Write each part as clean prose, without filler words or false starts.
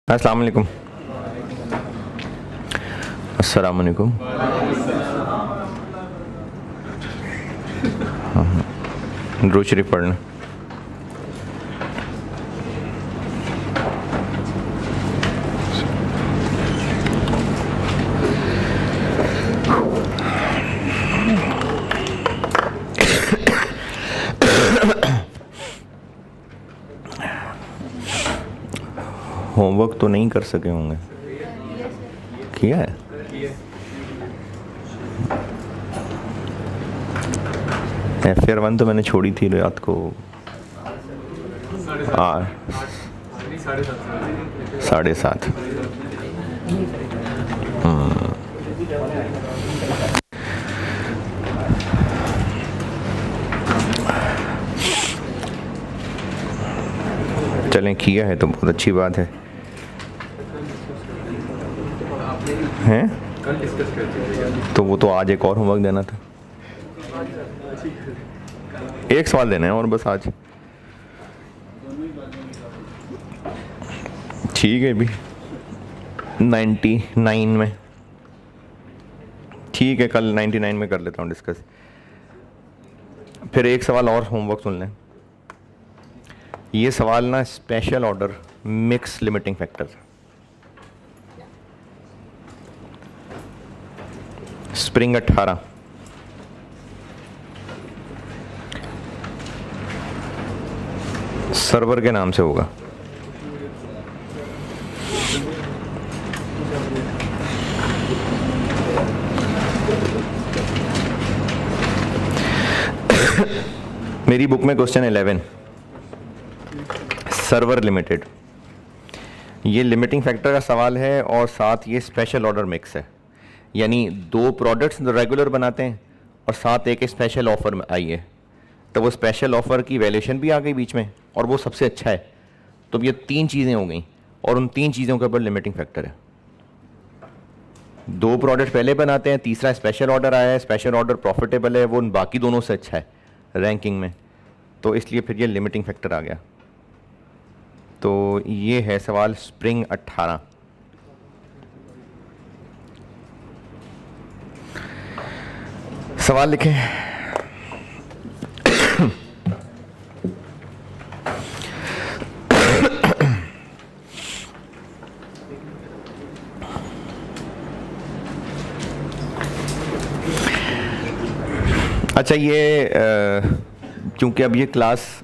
अस्सलाम वालेकुम। अस्सलाम वालेकुम। दुरूद शरीफ पढ़ना। होमवर्क तो नहीं कर सके होंगे, किया है? FR1 तो मैंने छोड़ी थी रात को 7:30। चलें, किया है तो बहुत अच्छी बात है। हैं? तो वो तो आज एक और होमवर्क देना था, एक सवाल देना है और बस आज। ठीक है, भी 99 में ठीक है, कल 99 में कर लेता हूँ डिस्कस। फिर एक सवाल और होमवर्क सुन लें। ये सवाल ना special order mix limiting factor, spring 18, server के नाम से होगा। मेरी बुक में क्वेश्चन 11, सर्वर लिमिटेड। ये लिमिटिंग फैक्टर का सवाल है और साथ ये स्पेशल ऑर्डर मिक्स है, यानी दो प्रोडक्ट्स रेगुलर बनाते हैं और साथ एक स्पेशल ऑफर में आई है, तो वो स्पेशल ऑफर की वैल्यूएशन भी आ गई बीच में और वो सबसे अच्छा है। तो ये तीन चीज़ें हो गई और उन तीन चीज़ों के ऊपर लिमिटिंग फैक्टर है। दो प्रोडक्ट पहले बनाते हैं, तीसरा स्पेशल ऑर्डर आया है, स्पेशल ऑर्डर प्रॉफिटेबल है, वो उन बाकी दोनों से अच्छा है रैंकिंग में, तो इसलिए फिर ये लिमिटिंग फैक्टर आ गया। तो ये है सवाल स्प्रिंग 18। सवाल लिखें। अच्छा, ये क्योंकि अब ये क्लास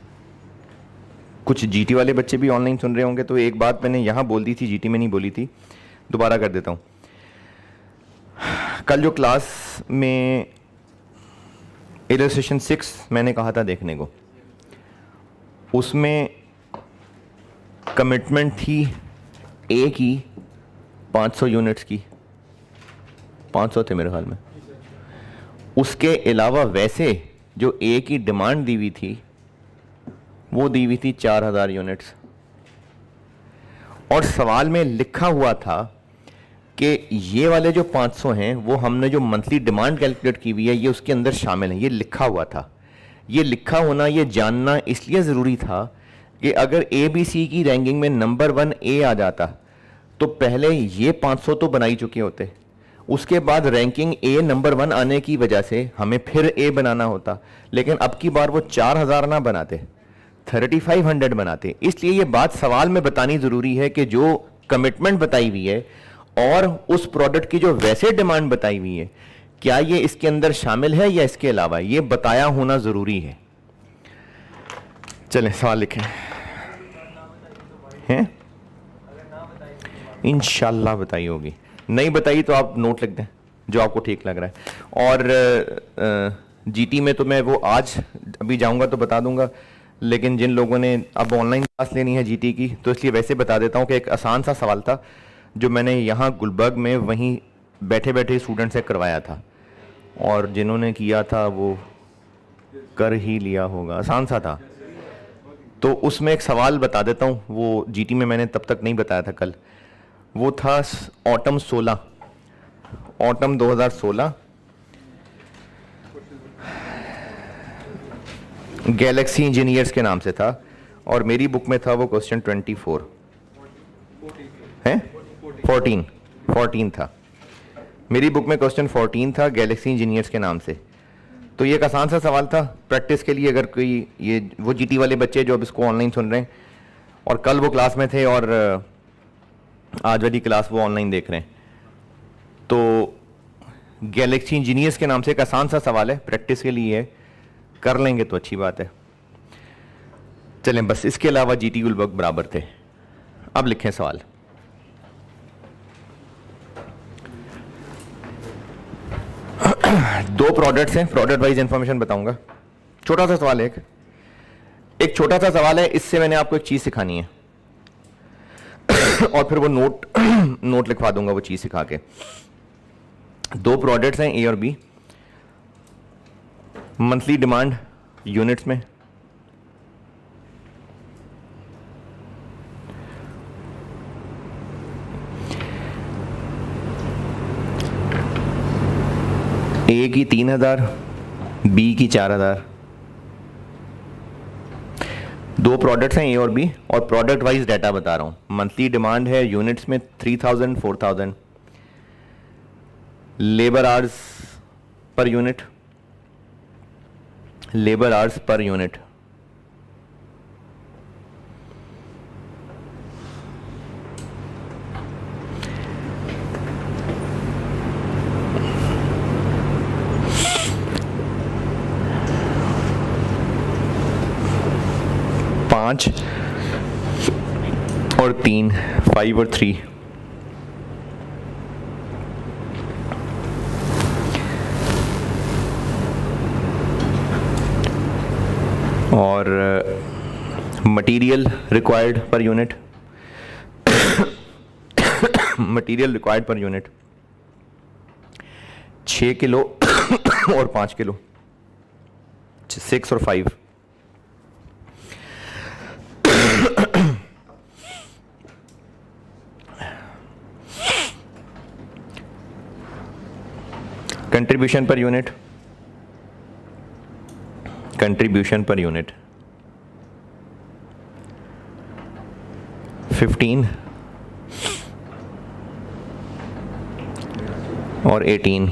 कुछ जीटी वाले बच्चे भी ऑनलाइन सुन रहे होंगे, तो एक बात मैंने यहाँ बोल दी थी, जीटी में नहीं बोली थी, दोबारा कर देता हूँ। कल जो क्लास में इलस्ट्रेशन 6 मैंने कहा था देखने को, उसमें कमिटमेंट थी ए की 500 यूनिट्स की, 500 थे मेरे ख्याल में। उसके अलावा वैसे जो ए की डिमांड दी हुई थी वो दी हुई थी 4000 यूनिट्स, और सवाल में लिखा हुआ था कि ये वाले जो 500 हैं वो हमने जो मंथली डिमांड कैलकुलेट की हुई है ये उसके अंदर शामिल है। ये लिखा हुआ था। ये लिखा होना, ये जानना इसलिए ज़रूरी था कि अगर ABC की रैंकिंग में नंबर 1 ए आ जाता तो पहले ये 500 तो बना ही चुके होते, उसके बाद रैंकिंग ए नंबर 1 आने की वजह से हमें फिर ए बनाना होता, लेकिन अब की बार वो 4000 ना बनाते, 3500 बनाते। इसलिए ये बात सवाल में बतानी ज़रूरी है कि जो कमिटमेंट बताई हुई है और उस प्रोडक्ट की जो वैसे डिमांड बताई हुई है, क्या ये इसके अंदर शामिल है या इसके अलावा, ये बताया होना ज़रूरी है। चलें, सवाल लिखें। हैं? इंशाल्लाह बताई होगी, नहीं बताई तो आप नोट लिख दें जो आपको ठीक लग रहा है। और जीटी में तो मैं वो आज अभी जाऊंगा तो बता दूंगा, लेकिन जिन लोगों ने अब ऑनलाइन क्लास लेनी है जीटी की, तो इसलिए वैसे बता देता हूँ कि एक आसान सा सवाल था जो मैंने यहाँ गुलबर्ग में वहीं बैठे बैठे स्टूडेंट से करवाया था, और जिन्होंने किया था वो कर ही लिया होगा, आसान सा था। तो उसमें एक सवाल बता देता हूँ, वो जीटी में मैंने तब तक नहीं बताया था कल। वो था ऑटम 16, ऑटम 2016, गैलेक्सी इंजीनियर्स के नाम से था, और मेरी बुक में था वो क्वेश्चन 24। हैं 14 था, मेरी बुक में क्वेश्चन 14 था गैलेक्सी इंजीनियर्स के नाम से। तो ये एक आसान सा सवाल था प्रैक्टिस के लिए, अगर कोई ये वो जीटी वाले बच्चे जो अब इसको ऑनलाइन सुन रहे हैं और कल वो क्लास में थे और आज वाली क्लास वो ऑनलाइन देख रहे हैं, तो गैलेक्सी इंजीनियर्स के नाम से एक आसान सा सवाल है, प्रैक्टिस के लिए है, कर लेंगे तो अच्छी बात है। चलें, बस इसके अलावा जीटी गुलबर्ग बराबर थे। अब लिखें सवाल। दो प्रोडक्ट्स हैं, प्रोडक्ट वाइज इंफॉर्मेशन बताऊंगा। छोटा सा सवाल है, एक छोटा सा सवाल है, इससे मैंने आपको एक चीज सिखानी है और फिर वो नोट लिखवा दूंगा वो चीज सिखा के। दो प्रोडक्ट्स हैं ए और बी, मंथली डिमांड यूनिट्स में, ए की 3000, बी की 4000। दो प्रोडक्ट्स हैं ए और बी और प्रोडक्ट वाइज डाटा बता रहा हूं। मंथली डिमांड है यूनिट्स में 3000 4000, labour hours per unit, labour hours per unit, पांच और 3, 5 और 3, और material required per unit, material required per unit 6 kilo और 5 किलो, 6 और 5। Contribution per unit, contribution per unit 15 और 18,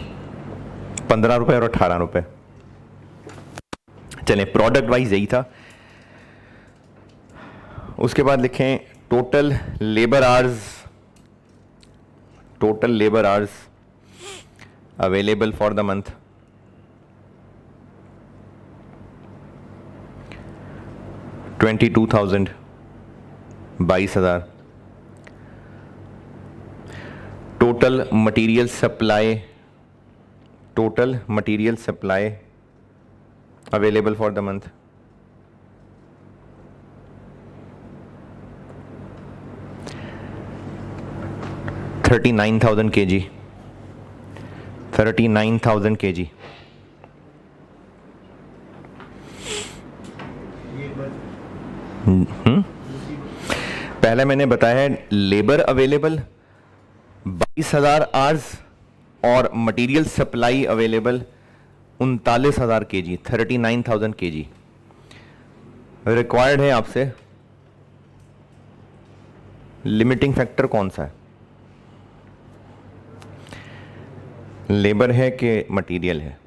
15 रुपए और 18 रुपए। चलें, प्रोडक्ट वाइज यही था। उसके बाद लिखें total labour hours, total labour hours available for the month, $22,000, 22,000। Total material supply, total material supply available for the month, $39,000 kg, 39,000 kg। पहले मैंने बताया है लेबर अवेलेबल 22,000 आवर्स और material supply available 39,000 kg, 39,000 kg। Required है आपसे, limiting factor कौन सा है, लेबर है कि मटेरियल है?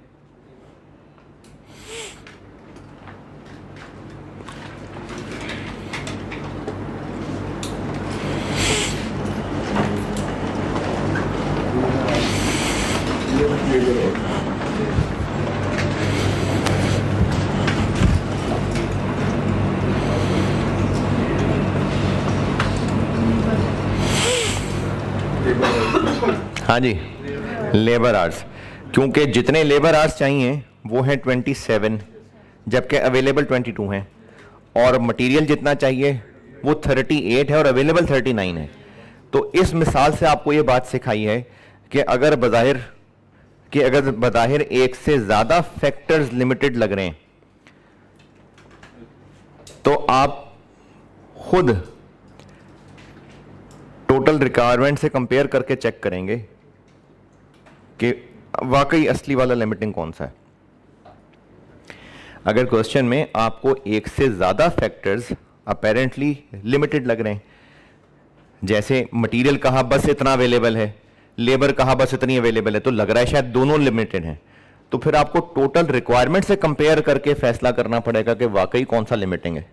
हाँ जी, लेबर आवर्स, क्योंकि जितने लेबर आवर्स चाहिए वो हैं 27, जबकि अवेलेबल 22 हैं, और मटेरियल जितना चाहिए वो 38 है और अवेलेबल 39 है। तो इस मिसाल से आपको ये बात सिखाई है कि अगर बज़ाहिर एक से ज़्यादा फैक्टर्स लिमिटेड लग रहे हैं तो आप खुद टोटल रिक्वायरमेंट से कंपेयर करके चेक करेंगे कि वाकई असली वाला लिमिटिंग कौन सा है। अगर क्वेश्चन में आपको एक से ज़्यादा फैक्टर्स अपेरेंटली लिमिटेड लग रहे हैं, जैसे मटेरियल कहा बस इतना अवेलेबल है, लेबर कहा बस इतनी अवेलेबल है, तो लग रहा है शायद दोनों लिमिटेड हैं। तो फिर आपको टोटल रिक्वायरमेंट से कंपेयर करके फैसला करना पड़ेगा कि वाकई कौन सा लिमिटिंग है।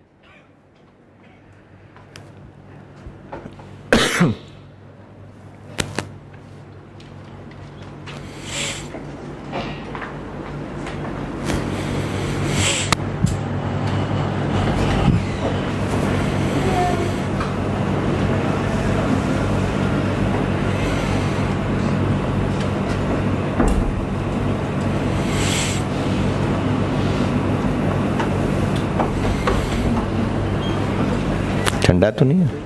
ठंडा तो नहीं है?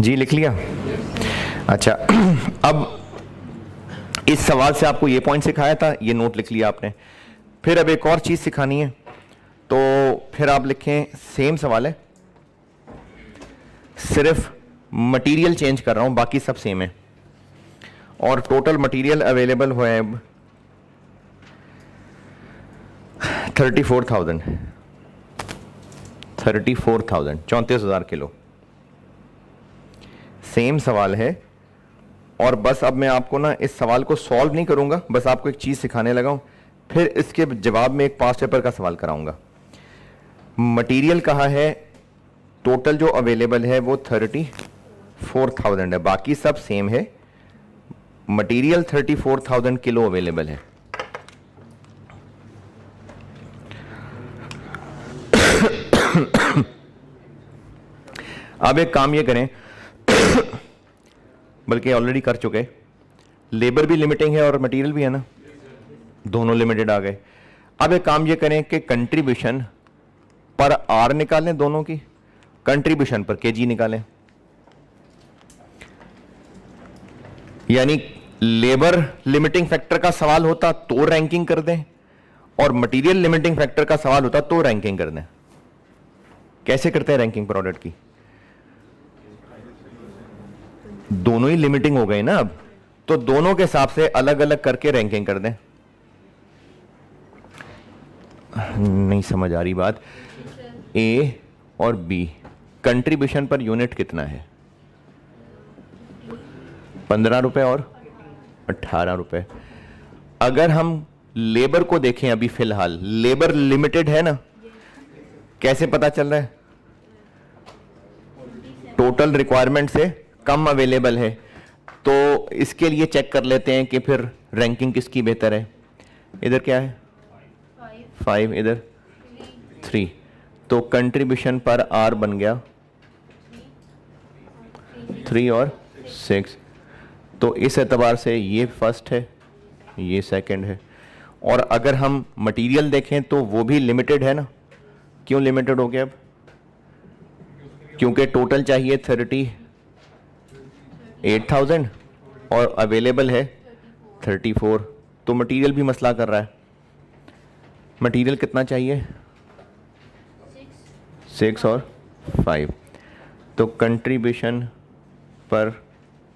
जी लिख लिया। अच्छा अब इस सवाल से आपको ये पॉइंट सिखाया था, ये नोट लिख लिया आपने। फिर अब एक और चीज सिखानी है, तो फिर आप लिखें सेम सवाल है, सिर्फ मटेरियल चेंज कर रहा हूं, बाकी सब सेम है। और टोटल मटेरियल अवेलेबल हुआ है अब 34,000 34,000 किलो। सेम सवाल है, और बस अब मैं आपको ना इस सवाल को सॉल्व नहीं करूंगा, बस आपको एक चीज सिखाने लगा हूं। फिर इसके जवाब में एक पास्ट पेपर का सवाल कराऊंगा। मटेरियल कहा है, टोटल जो अवेलेबल है वो 34,000 है, बाकी सब सेम है। मटेरियल 34,000 किलो अवेलेबल है। अब एक काम ये करें, बल्कि ऑलरेडी कर चुके, लेबर भी लिमिटिंग है और मटेरियल भी है ना, दोनों लिमिटेड आ गए। अब एक काम ये करें कि कंट्रीब्यूशन पर आर निकालें, दोनों की कंट्रीब्यूशन पर केजी निकालें। यानी लेबर लिमिटिंग फैक्टर का सवाल होता तो रैंकिंग कर दें, और मटेरियल लिमिटिंग फैक्टर का सवाल होता तो रैंकिंग कर दें। कैसे करते हैं रैंकिंग प्रोडक्ट की? दोनों ही लिमिटिंग हो गए ना अब, तो दोनों के हिसाब से अलग अलग करके रैंकिंग कर दें। नहीं समझ आ रही बात। ए और बी कंट्रीब्यूशन पर यूनिट कितना है? 15 रुपए और 18 रुपए। अगर हम लेबर को देखें, अभी फिलहाल लेबर लिमिटेड है ना, कैसे पता चल रहा है? टोटल रिक्वायरमेंट से कम अवेलेबल है, तो इसके लिए चेक कर लेते हैं कि फिर रैंकिंग किसकी बेहतर है। इधर क्या है? 5, इधर 3, तो कंट्रीब्यूशन पर आर बन गया 3 और 6। तो इस एतबार से ये फर्स्ट है, ये सेकंड है। और अगर हम मटेरियल देखें तो वो भी लिमिटेड है ना। क्यों लिमिटेड हो गया अब? क्योंकि टोटल चाहिए 38,000 और अवेलेबल है 34, तो मटेरियल भी मसला कर रहा है। मटेरियल कितना चाहिए? 6 और 5, तो कंट्रीब्यूशन पर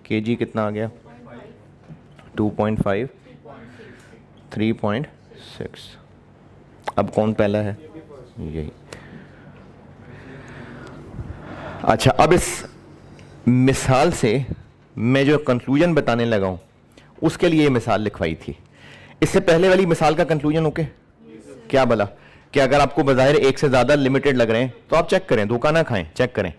केजी कितना आ गया? 2.5, 3.6। अब कौन पहला है? यही। अच्छा, अब इस मिसाल से मैं जो कंक्लूजन बताने लगा हूं, उसके लिए ये मिसाल लिखवाई थी। इससे पहले वाली मिसाल का कंक्लूजन ओके? क्या बोला कि अगर आपको बज़ाहिर एक से ज़्यादा लिमिटेड लग रहे हैं तो आप चेक करें, धोखा ना खाएं, चेक करें,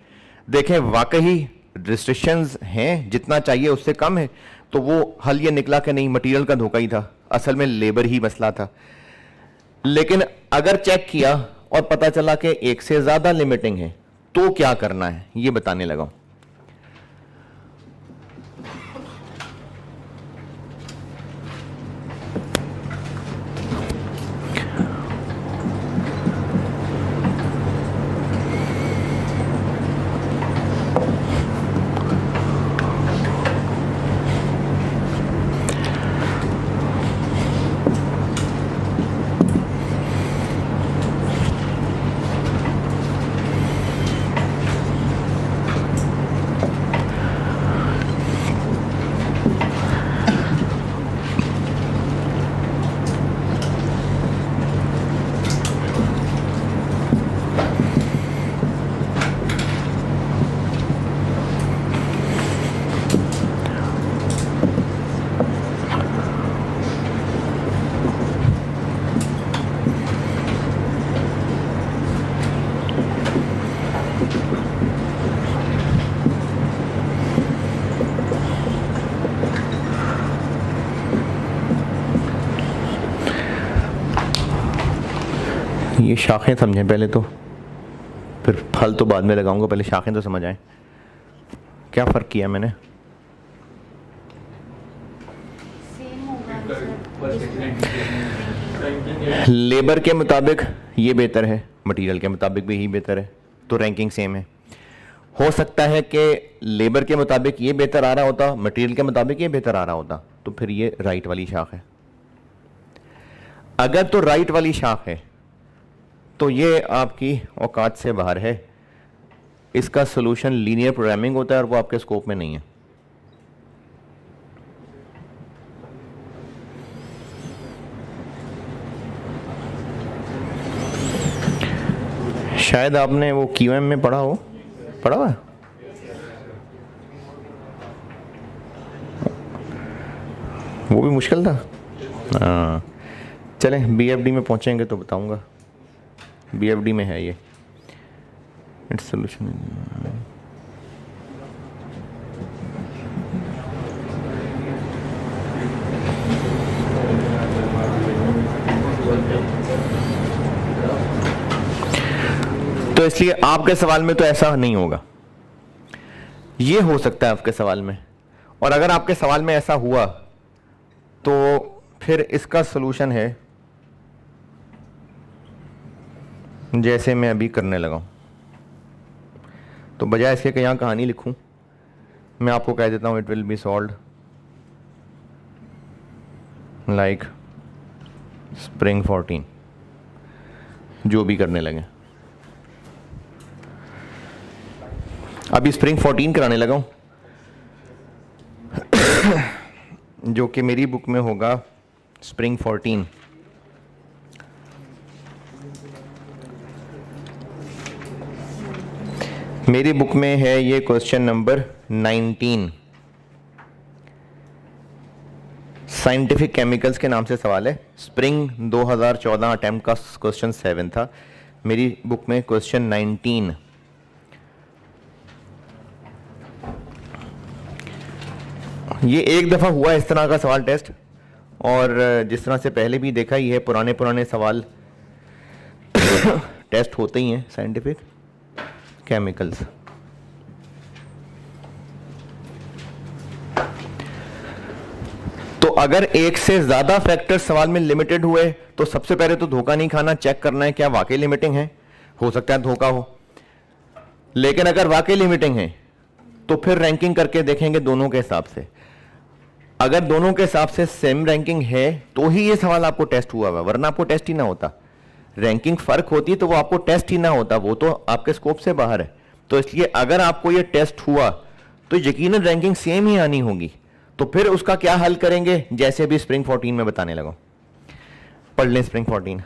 देखें वाकई रिस्ट्रिक्शंस हैं, जितना चाहिए उससे कम है। तो वो हल ये निकला कि नहीं, मटेरियल का धोखा ही था, असल में लेबर ही मसला था। लेकिन अगर चेक किया और पता चला कि एक से ज़्यादा लिमिटिंग है, तो क्या करना है ये बताने लगा हूं। ये शाखें समझें पहले तो, फिर फल तो बाद में लगाऊंगा, पहले शाखें तो समझ आए। क्या फ़र्क किया मैंने? लेबर के मुताबिक ये बेहतर है, मटेरियल के मुताबिक भी यही बेहतर है, तो रैंकिंग सेम है। हो सकता है कि लेबर के मुताबिक ये बेहतर आ रहा होता, मटेरियल के मुताबिक ये बेहतर आ रहा होता, तो फिर ये राइट वाली शाख है। अगर तो राइट वाली शाख है तो ये आपकी औकात से बाहर है, इसका सोल्यूशन लीनियर प्रोग्रामिंग होता है और वो आपके स्कोप में नहीं है। शायद आपने वो QM में पढ़ा हुआ है? वो भी मुश्किल था। हाँ, चलें BFD में पहुंचेंगे तो बताऊंगा। BFD में है ये इट्स सोल्यूशन। तो इसलिए आपके सवाल में तो ऐसा नहीं होगा, ये हो सकता है आपके सवाल में, और अगर आपके सवाल में ऐसा हुआ तो फिर इसका सलूशन है जैसे मैं अभी करने लगा हूं। तो बजाय इसके कि यहां कहानी लिखूं, मैं आपको कह देता हूं it will be solved like spring 14, जो भी करने लगे। अभी स्प्रिंग 14 कराने लगा हूं जो कि मेरी बुक में होगा स्प्रिंग 14। मेरी बुक में है ये क्वेश्चन नंबर 19, साइंटिफिक केमिकल्स के नाम से सवाल है। स्प्रिंग 2014 अटेम्प्ट का क्वेश्चन 7 था, मेरी बुक में क्वेश्चन 19। ये एक दफ़ा हुआ इस तरह का सवाल टेस्ट, और जिस तरह से पहले भी देखा ही है, पुराने सवाल टेस्ट होते ही हैं साइंटिफिक केमिकल्स। तो अगर एक से ज़्यादा फैक्टर सवाल में लिमिटेड हुए तो सबसे पहले तो धोखा नहीं खाना, चेक करना है क्या वाकई लिमिटिंग है। हो सकता है धोखा हो, लेकिन अगर वाकई लिमिटिंग है तो फिर रैंकिंग करके देखेंगे दोनों के हिसाब से। अगर दोनों के हिसाब से सेम रैंकिंग है तो ही ये सवाल आपको टेस्ट हुआ, वरना आपको टेस्ट ही ना होता। रैंकिंग फर्क होती तो वो आपको टेस्ट ही ना होता, वो तो आपके स्कोप से बाहर है। तो इसलिए अगर आपको ये टेस्ट हुआ तो यकीनन रैंकिंग सेम ही आनी होगी। तो फिर उसका क्या हल करेंगे, जैसे भी स्प्रिंग 14 में बताने लगा। पढ़ लें स्प्रिंग 14।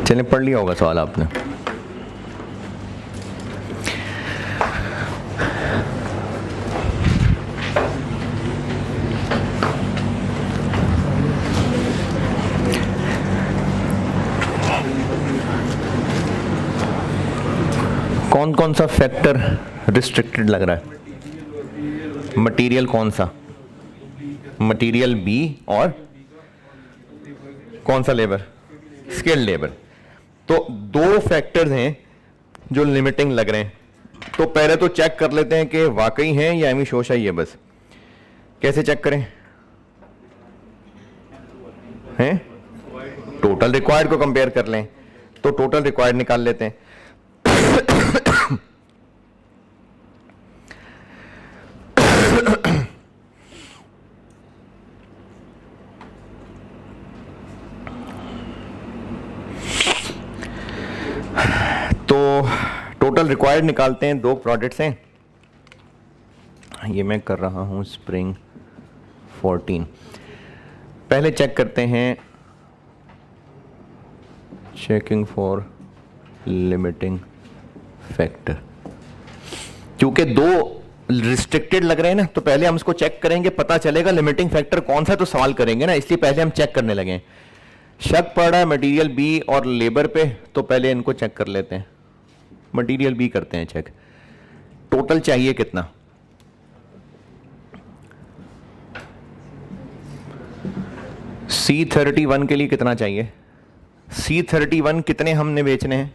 चलिए, पढ़ लिया होगा सवाल आपने। कौन कौन सा फैक्टर रिस्ट्रिक्टेड लग रहा है? मटेरियल कौन सा? मटेरियल बी और कौन सा लेबर? Skilled labour. तो दो फैक्टर्स हैं जो लिमिटिंग लग रहे हैं। तो पहले तो चेक कर लेते हैं कि वाकई हैं या एमी शोशा ही है बस। कैसे चेक करें? हैं? टोटल रिक्वायर्ड को कंपेयर कर लें। तो टोटल रिक्वायर्ड निकाल लेते हैं। तो टोटल रिक्वायर्ड निकालते हैं। दो प्रोडक्ट्स हैं, ये मैं कर रहा हूं स्प्रिंग 14। पहले चेक करते हैं चेकिंग फॉर लिमिटिंग फैक्टर। क्योंकि दो रिस्ट्रिक्टेड लग रहे हैं ना, तो पहले हम इसको चेक करेंगे, पता चलेगा लिमिटिंग फैक्टर कौन सा, तो सवाल करेंगे ना, इसलिए पहले हम चेक करने लगे हैं। शक पड़ रहा है मटेरियल बी और लेबर पे, तो पहले इनको चेक कर लेते हैं। मटेरियल बी करते हैं चेक। टोटल चाहिए कितना? C31 के लिए कितना चाहिए? C31 कितने हमने बेचने हैं?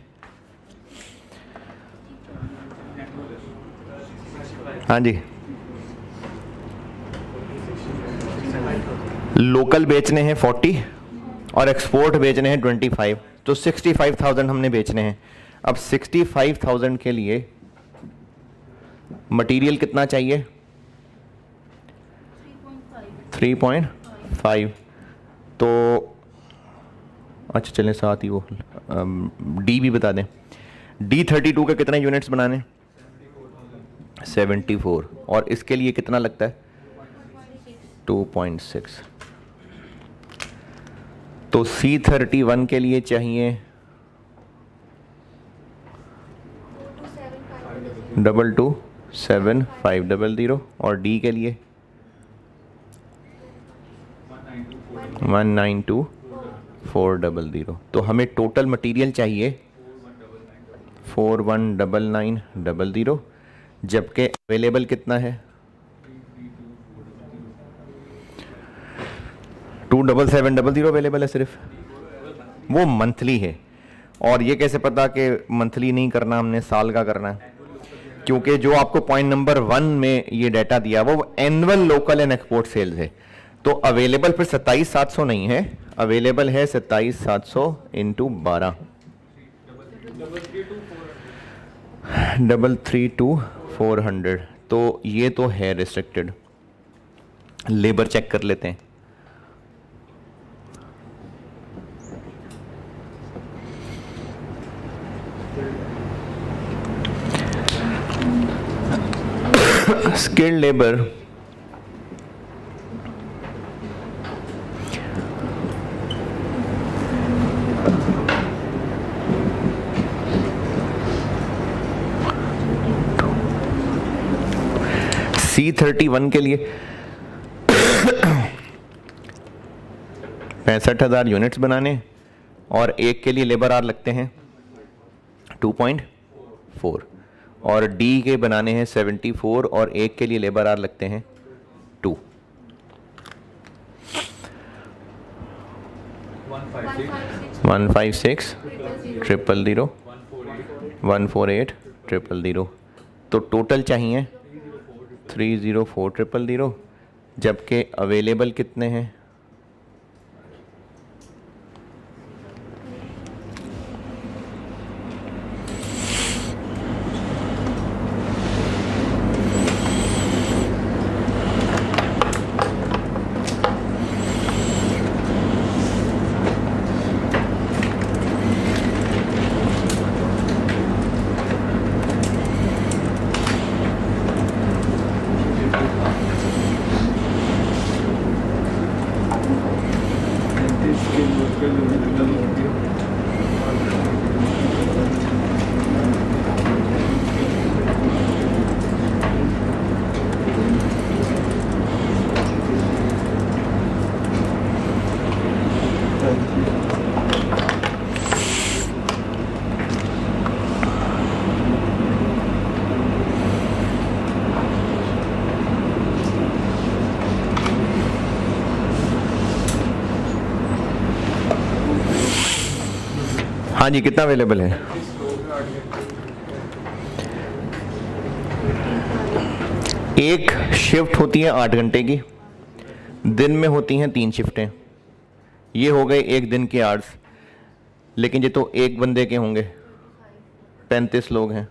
हाँ जी, लोकल बेचने हैं 40 और एक्सपोर्ट बेचने हैं 25, तो 65,000 हमने बेचने हैं। अब 65,000 के लिए मटेरियल कितना चाहिए? 3.5। तो अच्छा चलें, साथ ही वो डी भी बता दें। D32 के कितने यूनिट्स बनाने? 74। और इसके लिए कितना लगता है? 2.6। तो C31 के लिए चाहिए 227500 और डी के लिए 192400। तो हमें टोटल मटेरियल चाहिए 419900, जबकि अवेलेबल कितना है? 27700 अवेलेबल है सिर्फ। वो मंथली है। और ये कैसे पता कि मंथली नहीं करना, हमने साल का करना है? क्योंकि जो आपको पॉइंट नंबर 1 में ये डाटा दिया वो annual local and export sales है। तो अवेलेबल फिर 27,700 नहीं है, अवेलेबल है 27,700 इंटू 12, 332,400। तो ये तो है रिस्ट्रिक्टेड। लेबर चेक कर लेते हैं। स्किल्ड लेबर C31 के लिए 65,000 यूनिट्स बनाने और एक के लिए लेबर आर लगते हैं 2.4 और डी के बनाने हैं 74 और एक के लिए लेबर आर लगते हैं 2। 156 000 148 000 तो टोटल चाहिए 304 000 जबकि अवेलेबल कितने हैं? हाँ जी, कितना अवेलेबल है? एक शिफ्ट होती है 8 घंटे की, दिन में होती हैं 3 शिफ्टें। ये हो गए एक दिन के आवर्स, लेकिन ये तो एक बंदे के होंगे, 35 लोग हैं।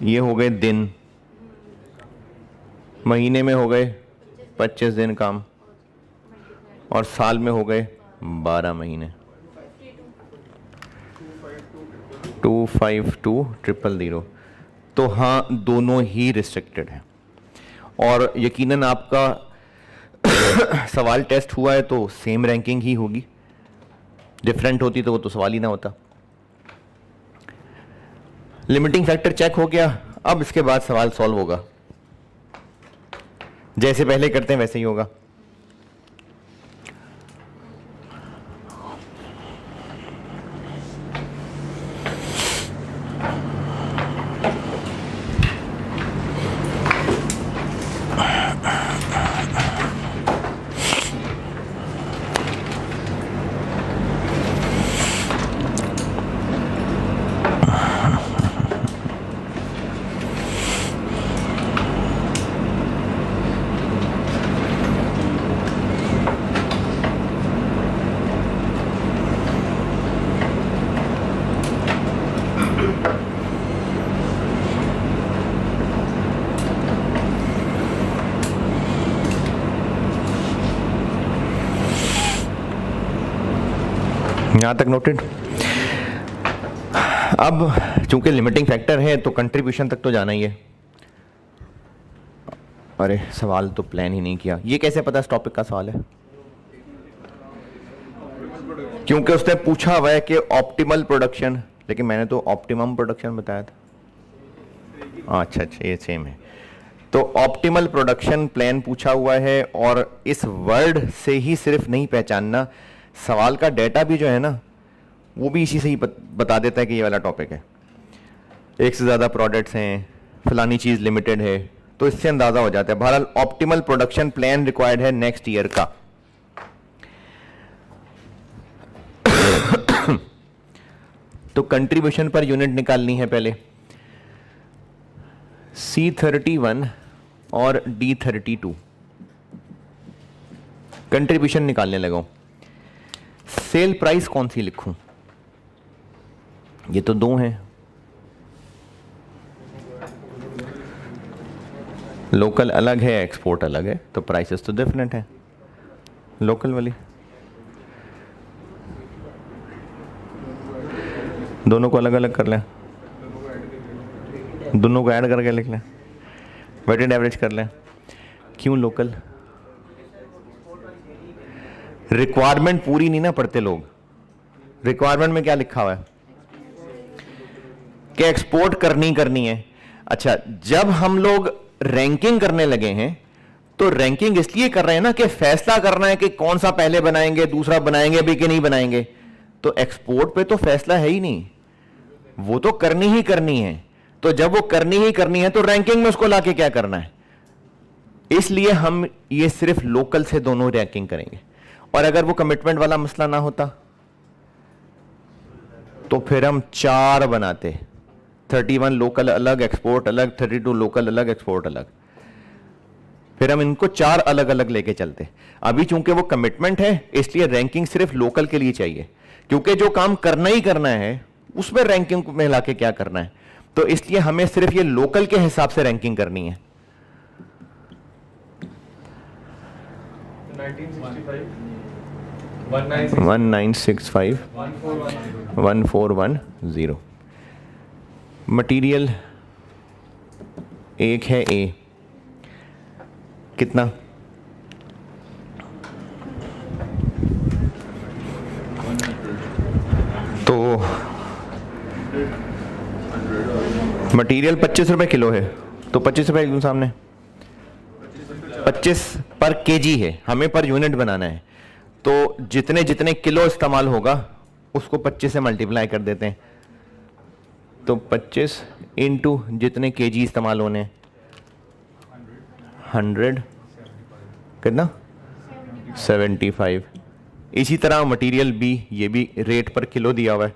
ये हो गए दिन, महीने में हो गए 25 दिन काम और साल में हो गए 12 महीने। 252,000 तो हाँ, दोनों ही रिस्ट्रिक्टेड हैं। और यकीनन आपका सवाल टेस्ट हुआ है तो सेम रैंकिंग ही होगी, डिफरेंट होती तो वो तो सवाल ही ना होता। लिमिटिंग फैक्टर चेक हो गया, अब इसके बाद सवाल सॉल्व होगा, जैसे पहले करते हैं वैसे ही होगा। यहाँ तक नोटेड। अब चूंकि लिमिटिंग फैक्टर है तो कंट्रीब्यूशन तक तो जाना ही है। अरे सवाल तो प्लान ही नहीं किया, ये कैसे पता इस टॉपिक का सवाल है? क्योंकि उसने पूछा हुआ है कि ऑप्टिमल प्रोडक्शन, लेकिन मैंने तो ऑप्टिमम प्रोडक्शन बताया था। अच्छा अच्छा, ये सेम है। तो ऑप्टिमल प्रोडक्शन प्लान पूछा हुआ है और इस वर्ड से ही सिर्फ नहीं पहचानना, सवाल का डेटा भी जो है ना वो भी इसी से ही बता देता है कि ये वाला टॉपिक है। एक से ज़्यादा प्रोडक्ट्स हैं, फलानी चीज़ लिमिटेड है, तो इससे अंदाज़ा हो जाता है। बहरहाल ऑप्टिमल प्रोडक्शन प्लान रिक्वायर्ड है नेक्स्ट ईयर का। तो कंट्रीब्यूशन पर यूनिट निकालनी है पहले। C31 और D32 कंट्रीब्यूशन निकालने लगा। सेल प्राइस कौन सी लिखूं? ये तो दो हैं। लोकल अलग है, एक्सपोर्ट अलग है, तो प्राइसेस तो डिफरेंट है। लोकल वाली दोनों को अलग अलग कर लें, दोनों को ऐड करके लिख लें, वेटेड एवरेज कर लें। क्यों लोकल? रिक्वायरमेंट पूरी नहीं ना पढ़ते लोग। रिक्वायरमेंट में क्या लिखा हुआ है कि एक्सपोर्ट करनी है। अच्छा, जब हम लोग रैंकिंग करने लगे हैं तो रैंकिंग इसलिए कर रहे हैं ना कि फैसला करना है कि कौन सा पहले बनाएंगे, दूसरा बनाएंगे भी कि नहीं बनाएंगे। तो एक्सपोर्ट पे तो फैसला है ही नहीं, वो तो करनी ही करनी है। तो जब वो करनी ही करनी है तो रैंकिंग में उसको लाके क्या करना है, इसलिए हम ये सिर्फ लोकल से दोनों रैंकिंग करेंगे। और अगर वो कमिटमेंट वाला मसला ना होता तो फिर हम 4 बनाते, 31 लोकल अलग, एक्सपोर्ट अलग, 32 लोकल अलग, एक्सपोर्ट अलग। फिर हम इनको 4 अलग अलग लेके चलते। अभी चूंकि वो कमिटमेंट है इसलिए रैंकिंग सिर्फ लोकल के लिए चाहिए, क्योंकि जो काम करना ही करना है उसमें रैंकिंग में लाके क्या करना है। तो इसलिए हमें सिर्फ ये लोकल के हिसाब से रैंकिंग करनी है। 1965 1410। मटीरियल एक है ए, कितना? तो मटेरियल 25 रुपए किलो है, तो 25 रुपए एकदम सामने 25 पर केजी है, हमें पर यूनिट बनाना है। तो जितने जितने किलो इस्तेमाल होगा उसको 25 से मल्टीप्लाई कर देते हैं। तो 25 इंटू जितने केजी इस्तेमाल होने, 100 कितना? 75। इसी तरह मटेरियल बी, ये भी रेट पर किलो दिया हुआ है,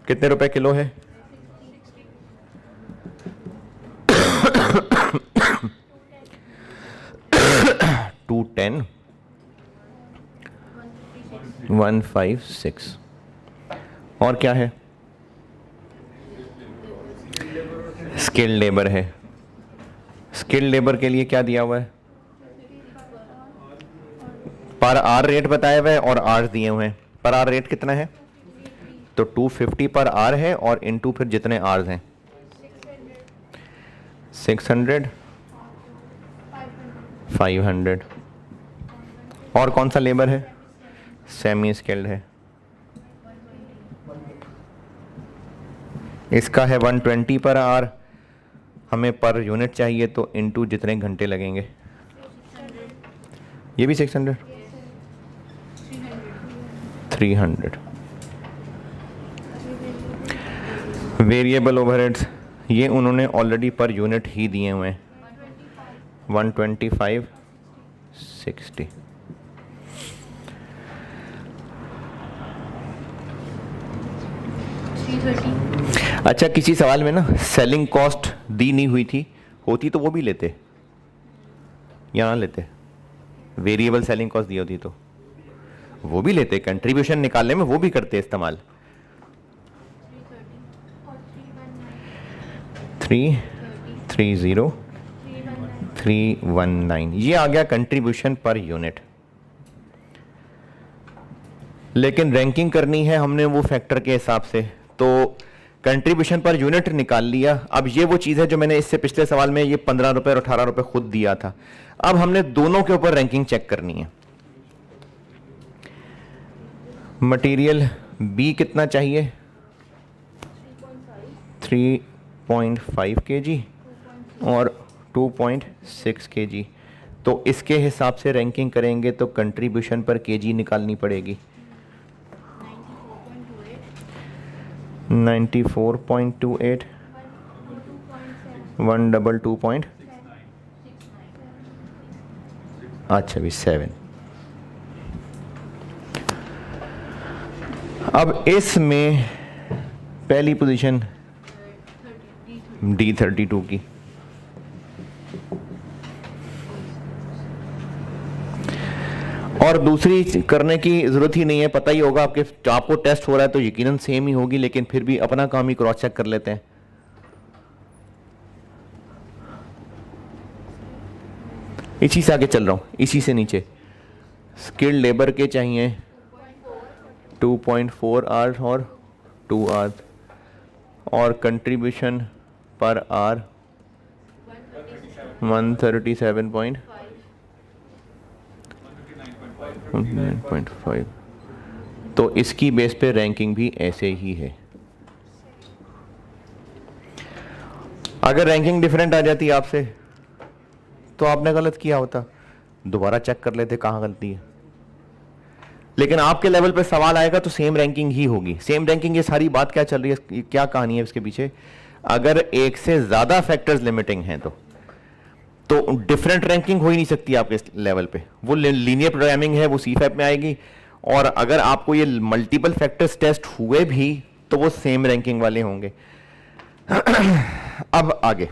कितने रुपए किलो है? 210 156। और क्या है? स्किल्ड लेबर है। स्किल्ड लेबर के लिए क्या दिया हुआ है? पर आर रेट बताया हुआ है और आर्स दिए हुए हैं। पर आर रेट कितना है? तो 250 पर आर है और इनटू फिर जितने आर्स हैं 600 500। और कौन सा लेबर है? सेमी स्किल्ड है, इसका है 120 पर आर। हमें पर यूनिट चाहिए तो इनटू जितने घंटे लगेंगे, ये भी 600 300। वेरिएबल ओवरहेड्स ये उन्होंने ऑलरेडी पर यूनिट ही दिए हुए हैं, 125 60। अच्छा, किसी सवाल में ना सेलिंग कॉस्ट दी नहीं हुई थी, होती तो वो भी लेते या ना लेते? वेरिएबल सेलिंग कॉस्ट दी होती तो वो भी लेते, कंट्रीब्यूशन निकालने में वो भी करते इस्तेमाल। 330 319 ये आ गया कंट्रीब्यूशन पर यूनिट। लेकिन रैंकिंग करनी है हमने वो फैक्टर के हिसाब से, तो कंट्रीब्यूशन पर यूनिट निकाल लिया। अब ये वो चीज़ है जो मैंने इससे पिछले सवाल में ये 15 रुपए और 18 रुपए खुद दिया था। अब हमने दोनों के ऊपर रैंकिंग चेक करनी है। मटेरियल बी कितना चाहिए? 3.5 kg और 2.6 kg। तो इसके हिसाब से रैंकिंग करेंगे तो कंट्रीब्यूशन पर केजी निकालनी पड़ेगी। 94.28 122. अच्छा भी 7। अब इसमें पहली पोजीशन D32 की, और दूसरी करने की जरूरत ही नहीं है, पता ही होगा आपको टेस्ट हो रहा है तो यकीनन सेम ही होगी, लेकिन फिर भी अपना काम ही क्रॉस चेक कर लेते हैं। इसी से आगे चल रहा हूँ, इसी से नीचे स्किल्ड लेबर के चाहिए 2.4 आवर्स और 2 आवर्स, और कंट्रीब्यूशन पर आवर 137.9.5। तो इसकी बेस पे रैंकिंग भी ऐसे ही है। अगर रैंकिंग डिफरेंट आ जाती आपसे तो आपने गलत किया होता, दोबारा चेक कर लेते कहाँ गलती है। लेकिन आपके लेवल पे सवाल आएगा तो सेम रैंकिंग ही होगी। सेम रैंकिंग, ये सारी बात क्या चल रही है, क्या कहानी है इसके पीछे? अगर एक से ज्यादा फैक्टर्स लिमिटिंग हैं तो डिफरेंट रैंकिंग हो ही नहीं सकती आपके लेवल पे। वो लीनियर प्रोग्रामिंग है, वो सीफैप में आएगी। और अगर आपको ये मल्टीपल फैक्टर्स टेस्ट हुए भी तो वो सेम रैंकिंग वाले होंगे। अब आगे,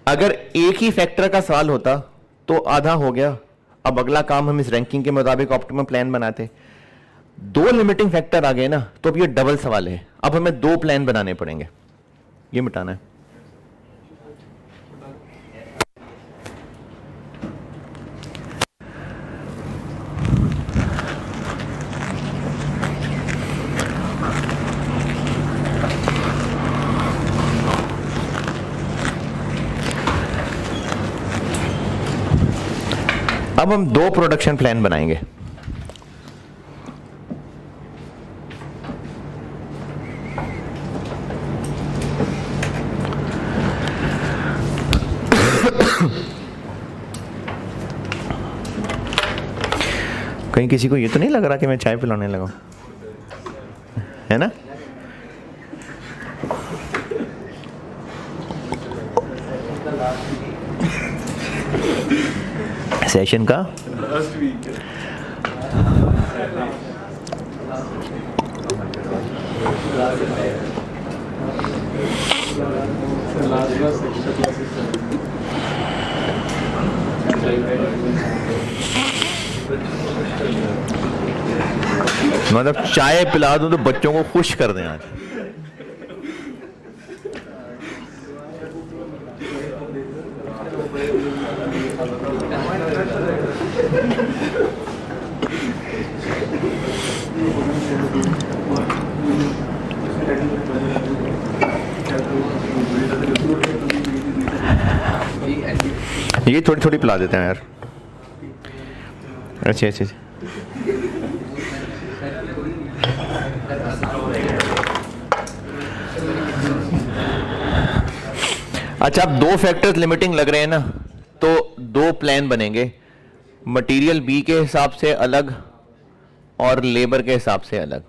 अगर एक ही फैक्टर का सवाल होता तो आधा हो गया। अब अगला काम हम इस रैंकिंग के मुताबिक ऑप्टिमम प्लान बनाते। 2 लिमिटिंग फैक्टर आ गए ना, तो अब ये डबल सवाल है। अब हमें 2 प्लान बनाने पड़ेंगे। ये मिटाना है। अब हम 2 प्रोडक्शन प्लान बनाएंगे। कहीं किसी को ये तो नहीं लग रहा कि मैं चाय पिलाने लगा, है ना? सेशन का मतलब चाय पिला दूं तो बच्चों को खुश कर दें आज। ये थोड़ी थोड़ी पिला देते हैं यार। अच्छा अच्छा अच्छा। अब 2 फैक्टर्स लिमिटिंग लग रहे हैं ना, तो 2 प्लान बनेंगे। मटेरियल बी के हिसाब से अलग और लेबर के हिसाब से अलग।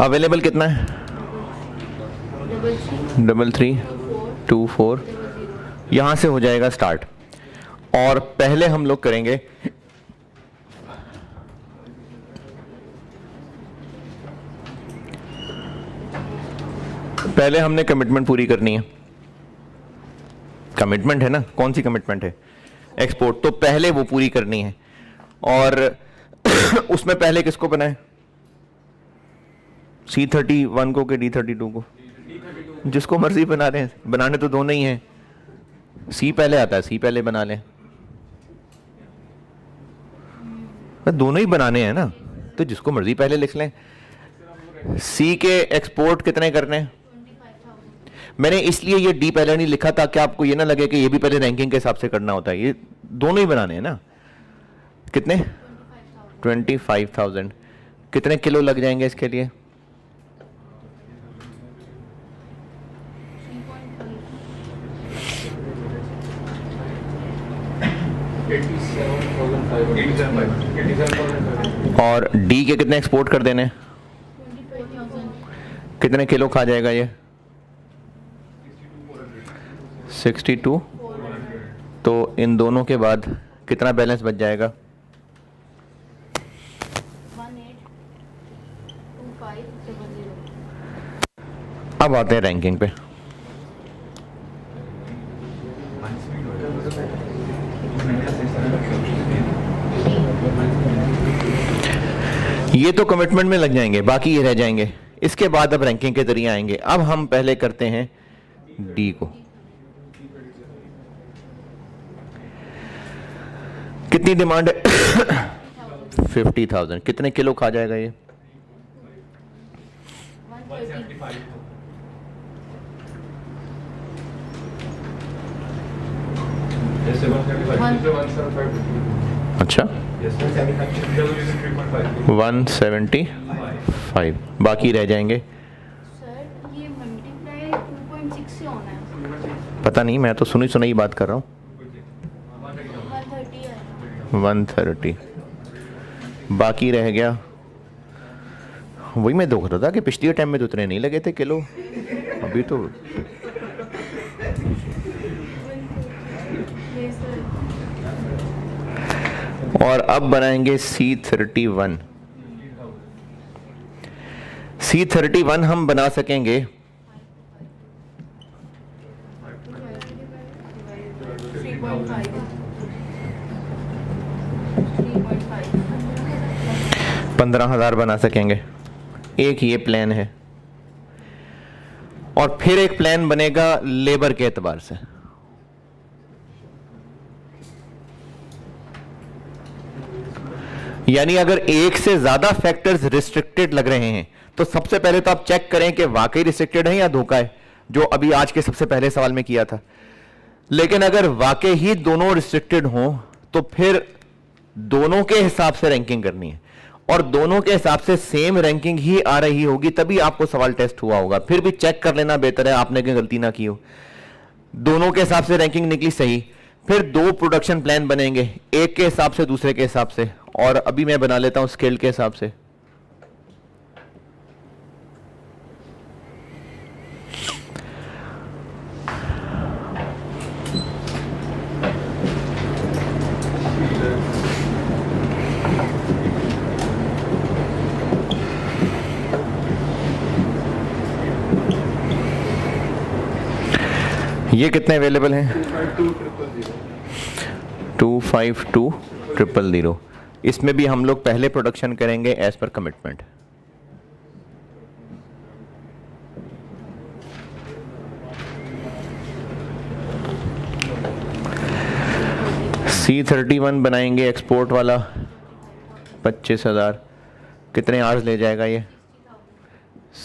अवेलेबल कितना है? 3324। यहां से हो जाएगा स्टार्ट। और पहले हम लोग करेंगे पहले हमने कमिटमेंट पूरी करनी है। कमिटमेंट है ना, कौन सी कमिटमेंट है? एक्सपोर्ट। तो पहले वो पूरी करनी है। और उसमें पहले किसको बनाए? C31 को कि D32 को? जिसको मर्जी बना रहे हैं, बनाने तो दोनों ही हैं। सी पहले आता है, सी पहले बना लें। दोनों ही बनाने हैं ना, तो जिसको मर्जी पहले लिख लें। सी के एक्सपोर्ट कितने करने हैं? मैंने इसलिए ये डी पहले नहीं लिखा ताकि आपको ये ना लगे कि ये भी पहले रैंकिंग के हिसाब से करना होता है। ये दोनों ही बनाने हैं ना। कितने? 25,000। कितने किलो लग जाएंगे इसके लिए? 87,500 और डी के कितने एक्सपोर्ट कर देने? 24,000। कितने किलो खा जाएगा ये? 62। तो इन दोनों के बाद कितना बैलेंस बच जाएगा? 182500। अब आते हैं रैंकिंग पे। ये तो कमिटमेंट में लग जाएंगे, बाकी ये रह जाएंगे। इसके बाद अब रैंकिंग के जरिए आएंगे। अब हम पहले करते हैं डी को। कितनी डिमांड है? 50,000। कितने किलो खा जाएगा ये? 130। अच्छा, 175। बाकी रह जाएंगे। सर ये मल्टीप्लाई 2.6 से होना है। पता नहीं, मैं तो सुनी सुनाई बात कर रहा हूँ। 130 है। 130। बाकी रह गया, वही मैं देख रहा था कि पिछले टाइम में तो उतने नहीं लगे थे किलो, अभी तो। ये सर और अब बनाएंगे C31। C31 हम बना सकेंगे 15,000 बना सकेंगे। एक ये प्लान है, और फिर एक प्लान बनेगा लेबर के एतबार से। यानी अगर एक से ज्यादा फैक्टर्स रिस्ट्रिक्टेड लग रहे हैं तो सबसे पहले तो आप चेक करें कि वाकई रिस्ट्रिक्टेड है या धोखा है, जो अभी आज के सबसे पहले सवाल में किया था। लेकिन अगर वाकई ही दोनों रिस्ट्रिक्टेड हों तो फिर दोनों के हिसाब से रैंकिंग करनी है, और दोनों के हिसाब से सेम रैंकिंग ही आ रही होगी, तभी आपको सवाल टेस्ट हुआ होगा। फिर भी चेक कर लेना बेहतर है, आपने कहीं गलती ना की हो। दोनों के हिसाब से रैंकिंग निकली सही, फिर दो प्रोडक्शन प्लान बनेंगे, एक के हिसाब से दूसरे के हिसाब से। और अभी मैं बना लेता हूं स्केल के हिसाब से। ये कितने अवेलेबल हैं? 252,000। इसमें भी हम लोग पहले प्रोडक्शन करेंगे एज पर कमिटमेंट। C31 बनाएंगे एक्सपोर्ट वाला 25,000। कितने आवर्स ले जाएगा ये?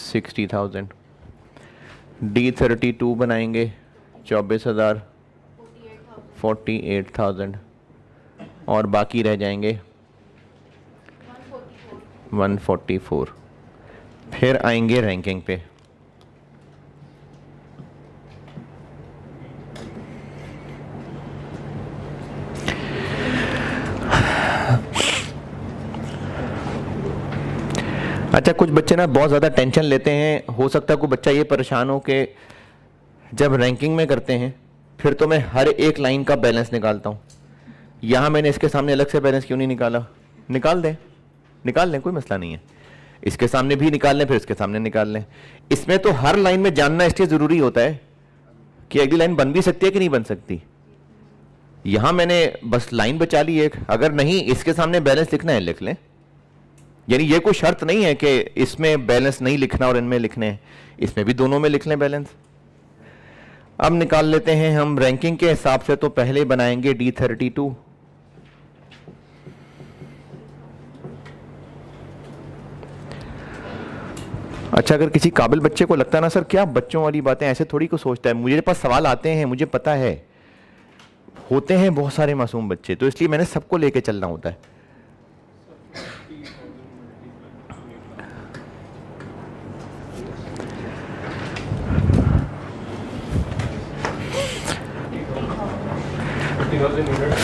60,000। D32 बनाएंगे 24,000, 48,000। और बाकी रह जाएंगे 144। फिर आएंगे रैंकिंग पे। अच्छा, कुछ बच्चे ना बहुत ज़्यादा टेंशन लेते हैं। हो सकता है कोई बच्चा ये परेशान हो कि जब रैंकिंग में करते हैं फिर तो मैं हर एक लाइन का बैलेंस निकालता हूँ। यहाँ मैंने इसके सामने अलग से बैलेंस क्यों नहीं निकाला? निकाल दें, निकाल लें, कोई मसला नहीं है। इसके सामने भी निकाल लें, फिर इसके सामने निकाल लें। इसमें तो हर लाइन में जानना इसलिए ज़रूरी होता है कि अगली लाइन बन भी सकती है कि नहीं बन सकती। यहाँ मैंने बस लाइन बचा ली एक, अगर नहीं इसके सामने बैलेंस लिखना है लिख लें। यानी ये कोई शर्त नहीं है कि इसमें बैलेंस नहीं लिखना और इनमें लिखने हैं, इसमें भी दोनों में लिख लें बैलेंस। अब निकाल लेते हैं हम रैंकिंग के हिसाब से। तो पहले बनाएंगे D32। अच्छा, अगर किसी काबिल बच्चे को लगता है ना सर क्या बच्चों वाली बातें, ऐसे थोड़ी को सोचता है, मुझे पास सवाल आते हैं, मुझे पता है, होते हैं बहुत सारे मासूम बच्चे, तो इसलिए मैंने सबको लेके चलना होता है।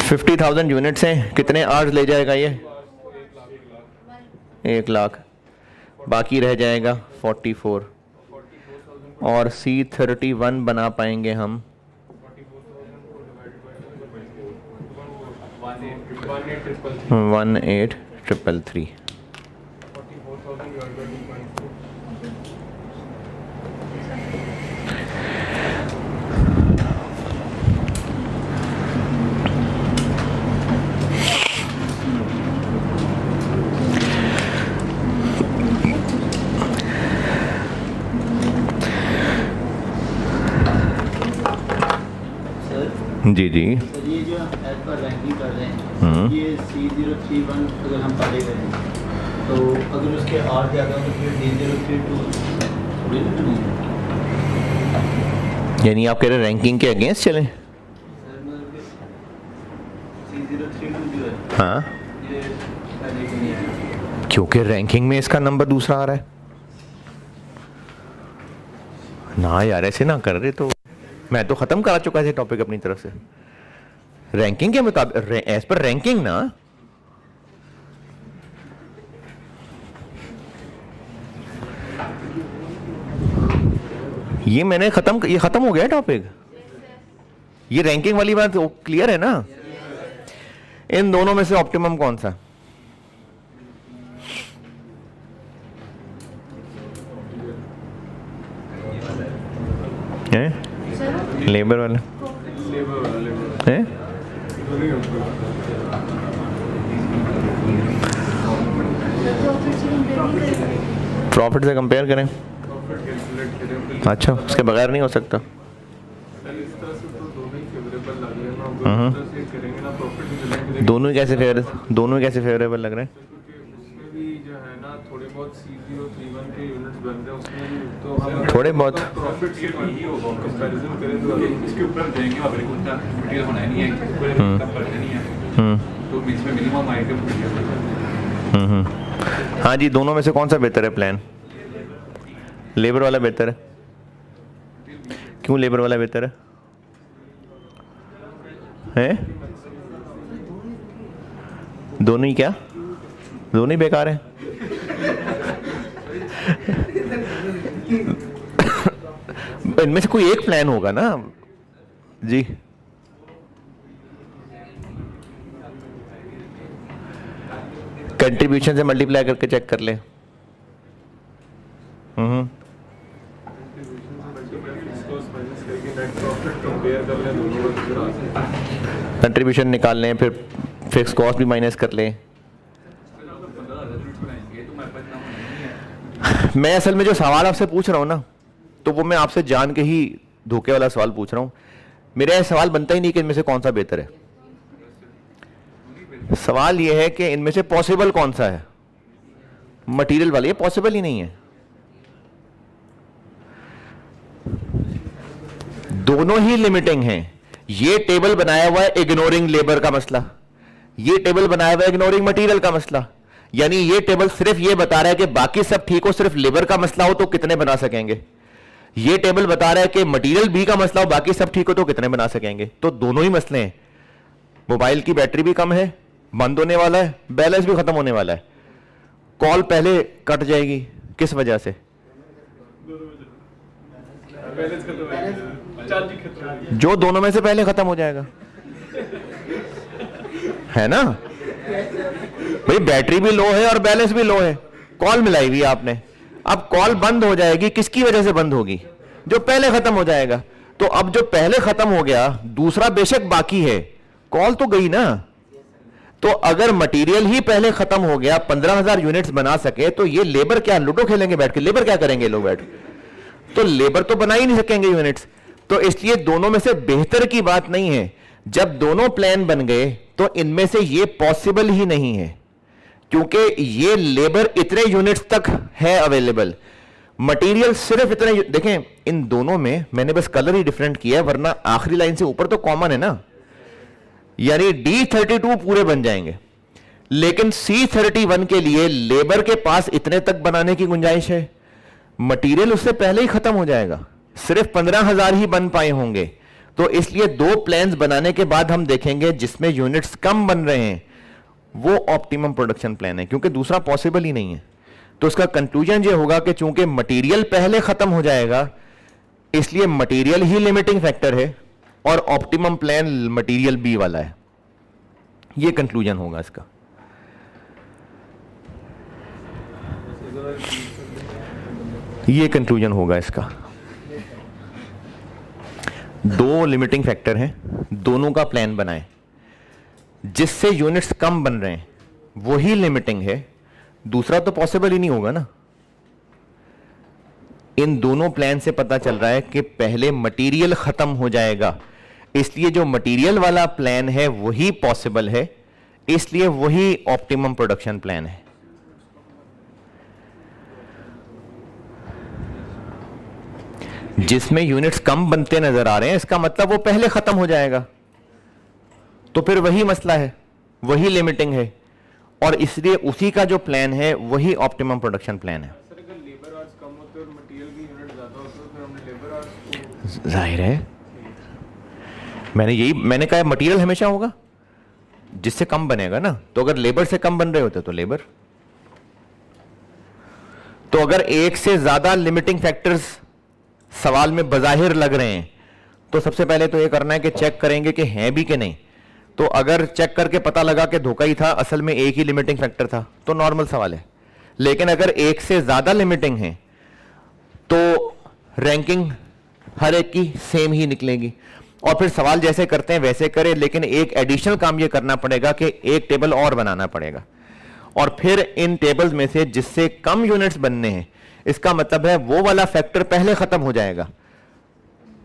$50,000 यूनिट्स हैं। कितने आवर्स ले जाएगा ये? 1,00,000, बाकी रह जाएगा 44, और C31 बना पाएंगे हम 18,333। जी जी, सर ये जो एज पर रैंकिंग कर रहे हैं, ये C031 अगर हम पहले करें तो अगर उसके और ज़्यादा हो तो फिर D032 थोड़ी ना नहीं है। यानी आप कह रहे रैंकिंग के अगेंस्ट चलें? सर मतलब कि C032 जो है हाँ, ये पहले के नहीं है, क्योंकि रैंकिंग में इसका नंबर दूसरा आ रहा है ना यार, ऐसे ना कर रहे तो मैं तो खत्म करा चुका है टॉपिक अपनी तरफ से। रैंकिंग के मुताबिक, एज पर रैंकिंग ना, ये मैंने ये खत्म हो गया टॉपिक। ये रैंकिंग वाली बात क्लियर है ना? इन दोनों में से ऑप्टिमम कौन सा है? लेबर वाला है? प्रॉफिट से कंपेयर करें? अच्छा, उसके बगैर नहीं हो सकता। दोनों ही कैसे फेवरेबल लग रहे हैं? थोड़े बहुत प्रॉफिट के ही होगा, कंपैरिजन करें तो इसके ऊपर जाएंगे, अगर उतना मटेरियल होना नहीं है, कोई कम करना नहीं है, तो इसमें मिनिमम आइटम हाँ जी, दोनों में से कौन सा बेहतर है प्लान? लेबर वाला बेहतर है। क्यों लेबर वाला बेहतर है? दोनों ही क्या? दोनों ही बेकार है? इनमें से कोई एक प्लान होगा ना जी। कंट्रीब्यूशन से मल्टीप्लाई करके चेक कर ले। कंट्रीब्यूशन निकाल लें, फिर फिक्स कॉस्ट भी माइनस कर लें। मैं असल में जो सवाल आपसे पूछ रहा हूं ना, तो वो मैं आपसे जान के ही धोखे वाला सवाल पूछ रहा हूं। मेरा यह सवाल बनता ही नहीं कि इनमें से कौन सा बेहतर है। सवाल यह है कि इनमें से पॉसिबल कौन सा है। मटेरियल वाला ये पॉसिबल ही नहीं है। दोनों ही लिमिटिंग हैं। ये टेबल बनाया हुआ है इग्नोरिंग लेबर का मसला, ये टेबल बनाया हुआ है इग्नोरिंग मटेरियल का मसला। यानी ये टेबल सिर्फ ये बता रहा है कि बाकी सब ठीक हो, सिर्फ लेबर का मसला हो तो कितने बना सकेंगे। ये टेबल बता रहा है कि मटेरियल बी का मसला हो, बाकी सब ठीक हो तो कितने बना सकेंगे। तो दोनों ही मसले हैं। मोबाइल की बैटरी भी कम है, बंद होने वाला है, बैलेंस भी खत्म होने वाला है। कॉल पहले कट जाएगी, किस वजह से? जो दोनों में से पहले खत्म हो जाएगा, है ना भाई। बैटरी भी लो है और बैलेंस भी लो है, कॉल मिलाई हुई आपने। अब कॉल बंद हो जाएगी, किसकी वजह से बंद होगी? जो पहले खत्म हो जाएगा। तो अब जो पहले खत्म हो गया, दूसरा बेशक बाकी है, कॉल तो गई ना। तो अगर मटेरियल ही पहले खत्म हो गया, 15,000 यूनिट्स बना सके, तो ये लेबर क्या लूडो खेलेंगे बैठ के? लेबर क्या करेंगे लोग बैठ? तो लेबर तो बना ही नहीं सकेंगे यूनिट्स। तो इसलिए दोनों में से बेहतर की बात नहीं है। जब दोनों प्लान बन गए तो इनमें से ये पॉसिबल ही नहीं है, क्योंकि ये लेबर इतने यूनिट्स तक है अवेलेबल, मटेरियल सिर्फ इतने। देखें, इन दोनों में मैंने बस कलर ही डिफरेंट किया है, वरना आखिरी लाइन से ऊपर तो कॉमन है ना। यानी D32 पूरे बन जाएंगे, लेकिन C31 के लिए लेबर के पास इतने तक बनाने की गुंजाइश है, मटेरियल उससे पहले ही खत्म हो जाएगा, सिर्फ 15,000 ही बन पाए होंगे। तो इसलिए दो प्लान्स बनाने के बाद हम देखेंगे जिसमें यूनिट्स कम बन रहे हैं वो ऑप्टिमम प्रोडक्शन प्लान है, क्योंकि दूसरा पॉसिबल ही नहीं है। तो इसका कंक्लूजन ये होगा कि चूंकि मटेरियल पहले खत्म हो जाएगा, इसलिए मटेरियल ही लिमिटिंग फैक्टर है और ऑप्टिमम प्लान मटेरियल बी वाला है। ये कंक्लूजन होगा इसका। ये कंक्लूजन होगा इसका। दो लिमिटिंग फैक्टर हैं, दोनों का प्लान बनाएं, जिससे यूनिट्स कम बन रहे हैं वही लिमिटिंग है, दूसरा तो पॉसिबल ही नहीं होगा ना। इन दोनों प्लान से पता चल रहा है कि पहले मटेरियल खत्म हो जाएगा, इसलिए जो मटेरियल वाला प्लान है वही पॉसिबल है, इसलिए वही ऑप्टिमम प्रोडक्शन प्लान है। जिसमें यूनिट्स कम बनते नजर आ रहे हैं, इसका मतलब वो पहले खत्म हो जाएगा, तो फिर वही मसला है, वही लिमिटिंग है, और इसलिए उसी का जो प्लान है वही ऑप्टिमम प्रोडक्शन प्लान है। सर अगर लेबर आवर्स कम होते और मटेरियल की यूनिट ज्यादा होती तो फिर हमने लेबर आवर्स को जाहिर है, मैंने कहा मटेरियल हमेशा होगा जिससे कम बनेगा ना। तो अगर लेबर से कम बन रहे होते तो लेबर। तो अगर एक से ज्यादा लिमिटिंग फैक्टर्स सवाल में बजाहिर लग रहे हैं, तो सबसे पहले तो यह करना है कि चेक करेंगे कि हैं भी कि नहीं। तो अगर चेक करके पता लगा कि धोखा ही था, असल में एक ही लिमिटिंग फैक्टर था, तो नॉर्मल सवाल है। लेकिन अगर एक से ज्यादा लिमिटिंग है तो रैंकिंग हर एक की सेम ही निकलेगी, और फिर सवाल जैसे करते हैं वैसे करें, लेकिन एक एडिशनल काम यह करना पड़ेगा कि एक टेबल और बनाना पड़ेगा, और फिर इन टेबल्स में से जिससे कम यूनिट्स बनने हैं, इसका मतलब है वो वाला फैक्टर पहले खत्म हो जाएगा,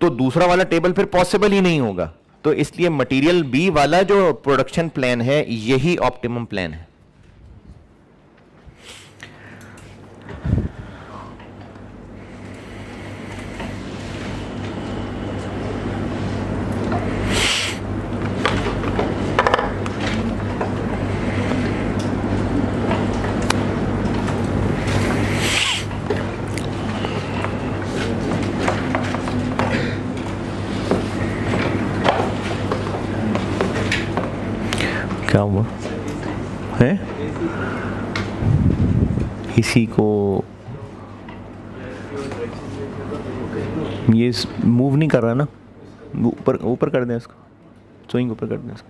तो दूसरा वाला टेबल फिर पॉसिबल ही नहीं होगा। तो इसलिए मटेरियल बी वाला जो प्रोडक्शन प्लान है यही ऑप्टिमम प्लान है। क्या हुआ है? इसी को ये मूव नहीं कर रहा ना, ऊपर ऊपर कर दें इसको, स्विंग ऊपर कर दें इसको।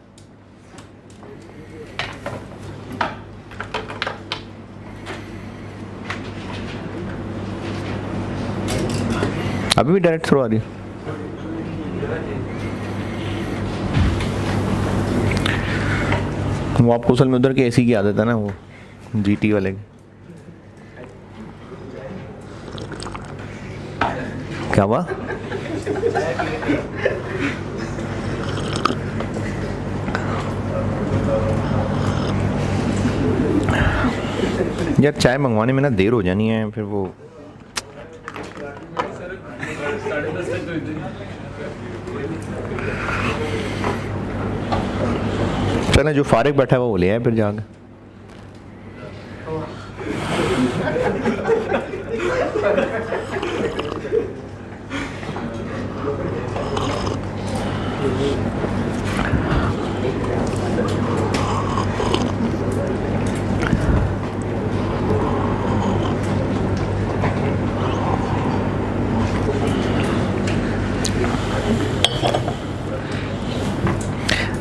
अभी भी डायरेक्ट थ्रो आ रही है। वो आपको असल में उधर के एसी की आदत है ना, वो जीटी वाले की। क्या हुआ? यार चाय मंगवाने में ना देर हो जानी है, फिर वो चले जो फारिग बैठा है वो ले आए फिर जाके।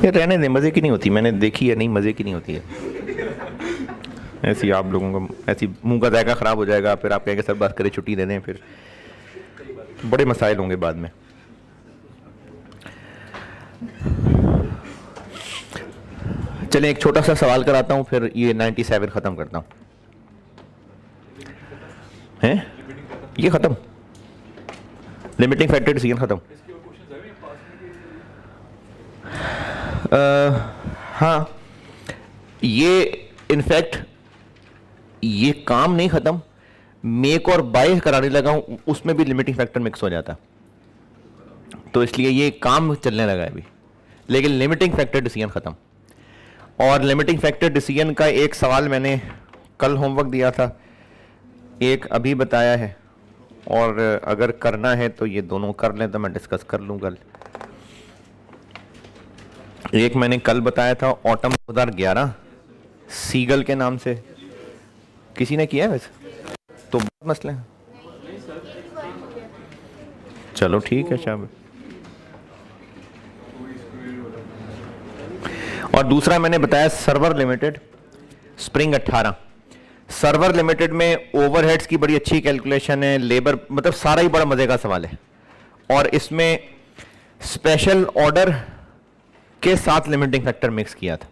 ये रहने दे, मज़े की नहीं होती, मैंने देखी है, नहीं मज़े की नहीं होती है ऐसी। आप लोगों का ऐसी मुंह का जायका ख़राब हो जाएगा, फिर आप कहेंगे सर बात करें छुट्टी दे दें, फिर बड़े मसाइल होंगे बाद में। चलें एक छोटा सा सवाल कराता हूँ, फिर ये 97 ख़त्म करता हूँ। हैं ये ख़त्म, लिमिटिंग फैक्टर डिसीजन ख़त्म। हाँ, ये इनफैक्ट ये काम नहीं ख़त्म, मेक और बाय कराने लगा हूँ, उसमें भी लिमिटिंग फैक्टर मिक्स हो जाता, तो इसलिए ये काम चलने लगा है अभी, लेकिन लिमिटिंग फैक्टर डिसीजन ख़त्म। और लिमिटिंग फैक्टर डिसीजन का एक सवाल मैंने कल होमवर्क दिया था, एक अभी बताया है, और अगर करना है तो ये दोनों कर लें तो मैं डिस्कस कर लूँ कल। एक मैंने कल बताया था ऑटम 2011, सीगल के नाम से किसी ने किया है वैसे? तो बहुत मसले हैं। चलो ठीक है शाबाश। और दूसरा मैंने बताया server limited spring 18। Server limited में ओवरहेड्स की बड़ी अच्छी कैलकुलेशन है, लेबर मतलब सारा ही बड़ा मजे का सवाल है। और इसमें स्पेशल ऑर्डर के साथ लिमिटिंग फैक्टर मिक्स किया था।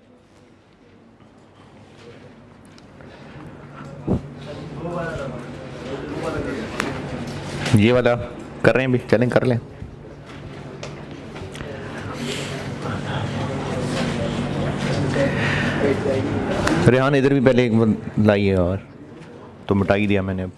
ये वाला कर रहे हैं भी, चलें कर लें। रेहान इधर भी पहले एक लाइए और तो मिटा ही दिया मैंने अब।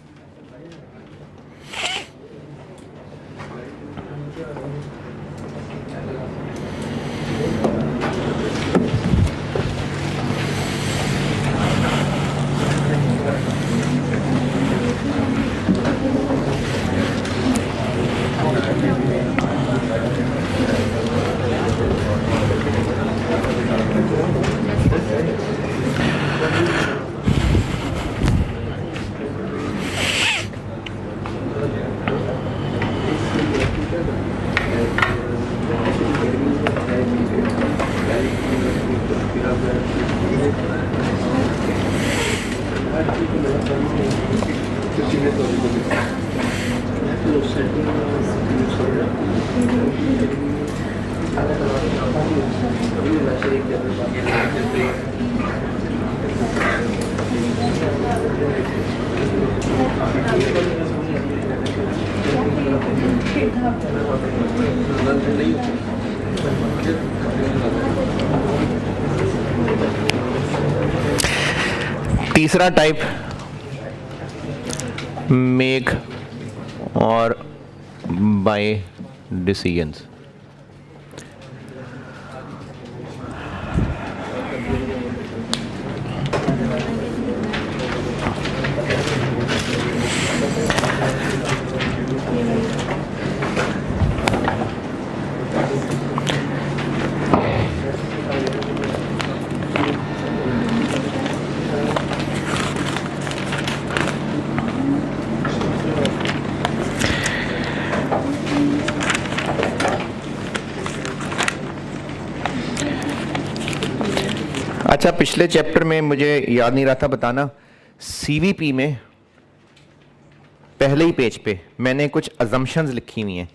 तीसरा टाइप मेक और बाय डिसीजंस। अच्छा, पिछले चैप्टर में मुझे याद नहीं रहा था बताना, सीवीपी में पहले ही पेज पे मैंने कुछ अजम्पशंस लिखी हुई हैं,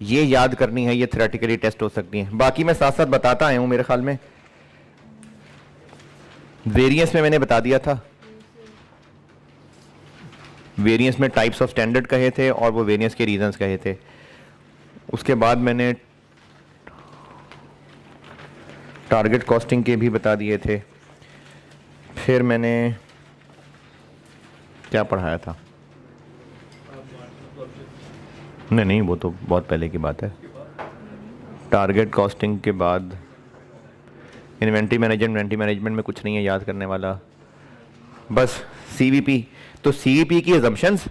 ये याद करनी है, ये थ्योरेटिकली टेस्ट हो सकती हैं। बाकी मैं साथ साथ बताता आया हूं, मेरे ख्याल में वेरिएंस में मैंने बता दिया था। वेरिएंस में टाइप्स ऑफ स्टैंडर्ड कहे थे और वो वेरिएंस के रीजंस कहे थे। उसके बाद मैंने टारगेट कॉस्टिंग के भी बता दिए थे। फिर मैंने क्या पढ़ाया था? नहीं, वो तो बहुत पहले की बात है। टारगेट कॉस्टिंग के बाद इन्वेंट्री मैनेजमेंट में कुछ नहीं है याद करने वाला, बस सीवीपी। तो सीवीपी की अजम्पशंस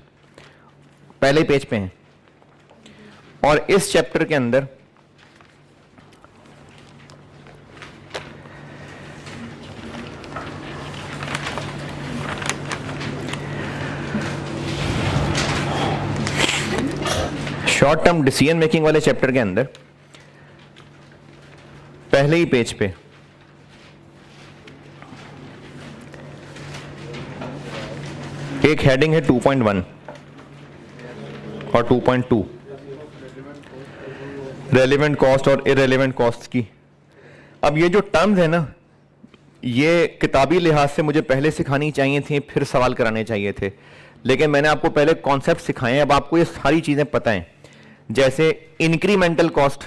पहले पेज पे हैं। और इस चैप्टर के अंदर शॉर्ट टर्म डिसीजन मेकिंग वाले चैप्टर के अंदर पहले ही पेज पे एक हेडिंग है 2.1 और 2.2 रेलेवेंट कॉस्ट और इररेलेवेंट कॉस्ट की। अब ये जो टर्म्स है ना, ये किताबी लिहाज से मुझे पहले सिखानी चाहिए थी, फिर सवाल कराने चाहिए थे, लेकिन मैंने आपको पहले कॉन्सेप्ट सिखाए हैं। अब आपको ये सारी चीजें पता हैं। जैसे इंक्रीमेंटल कॉस्ट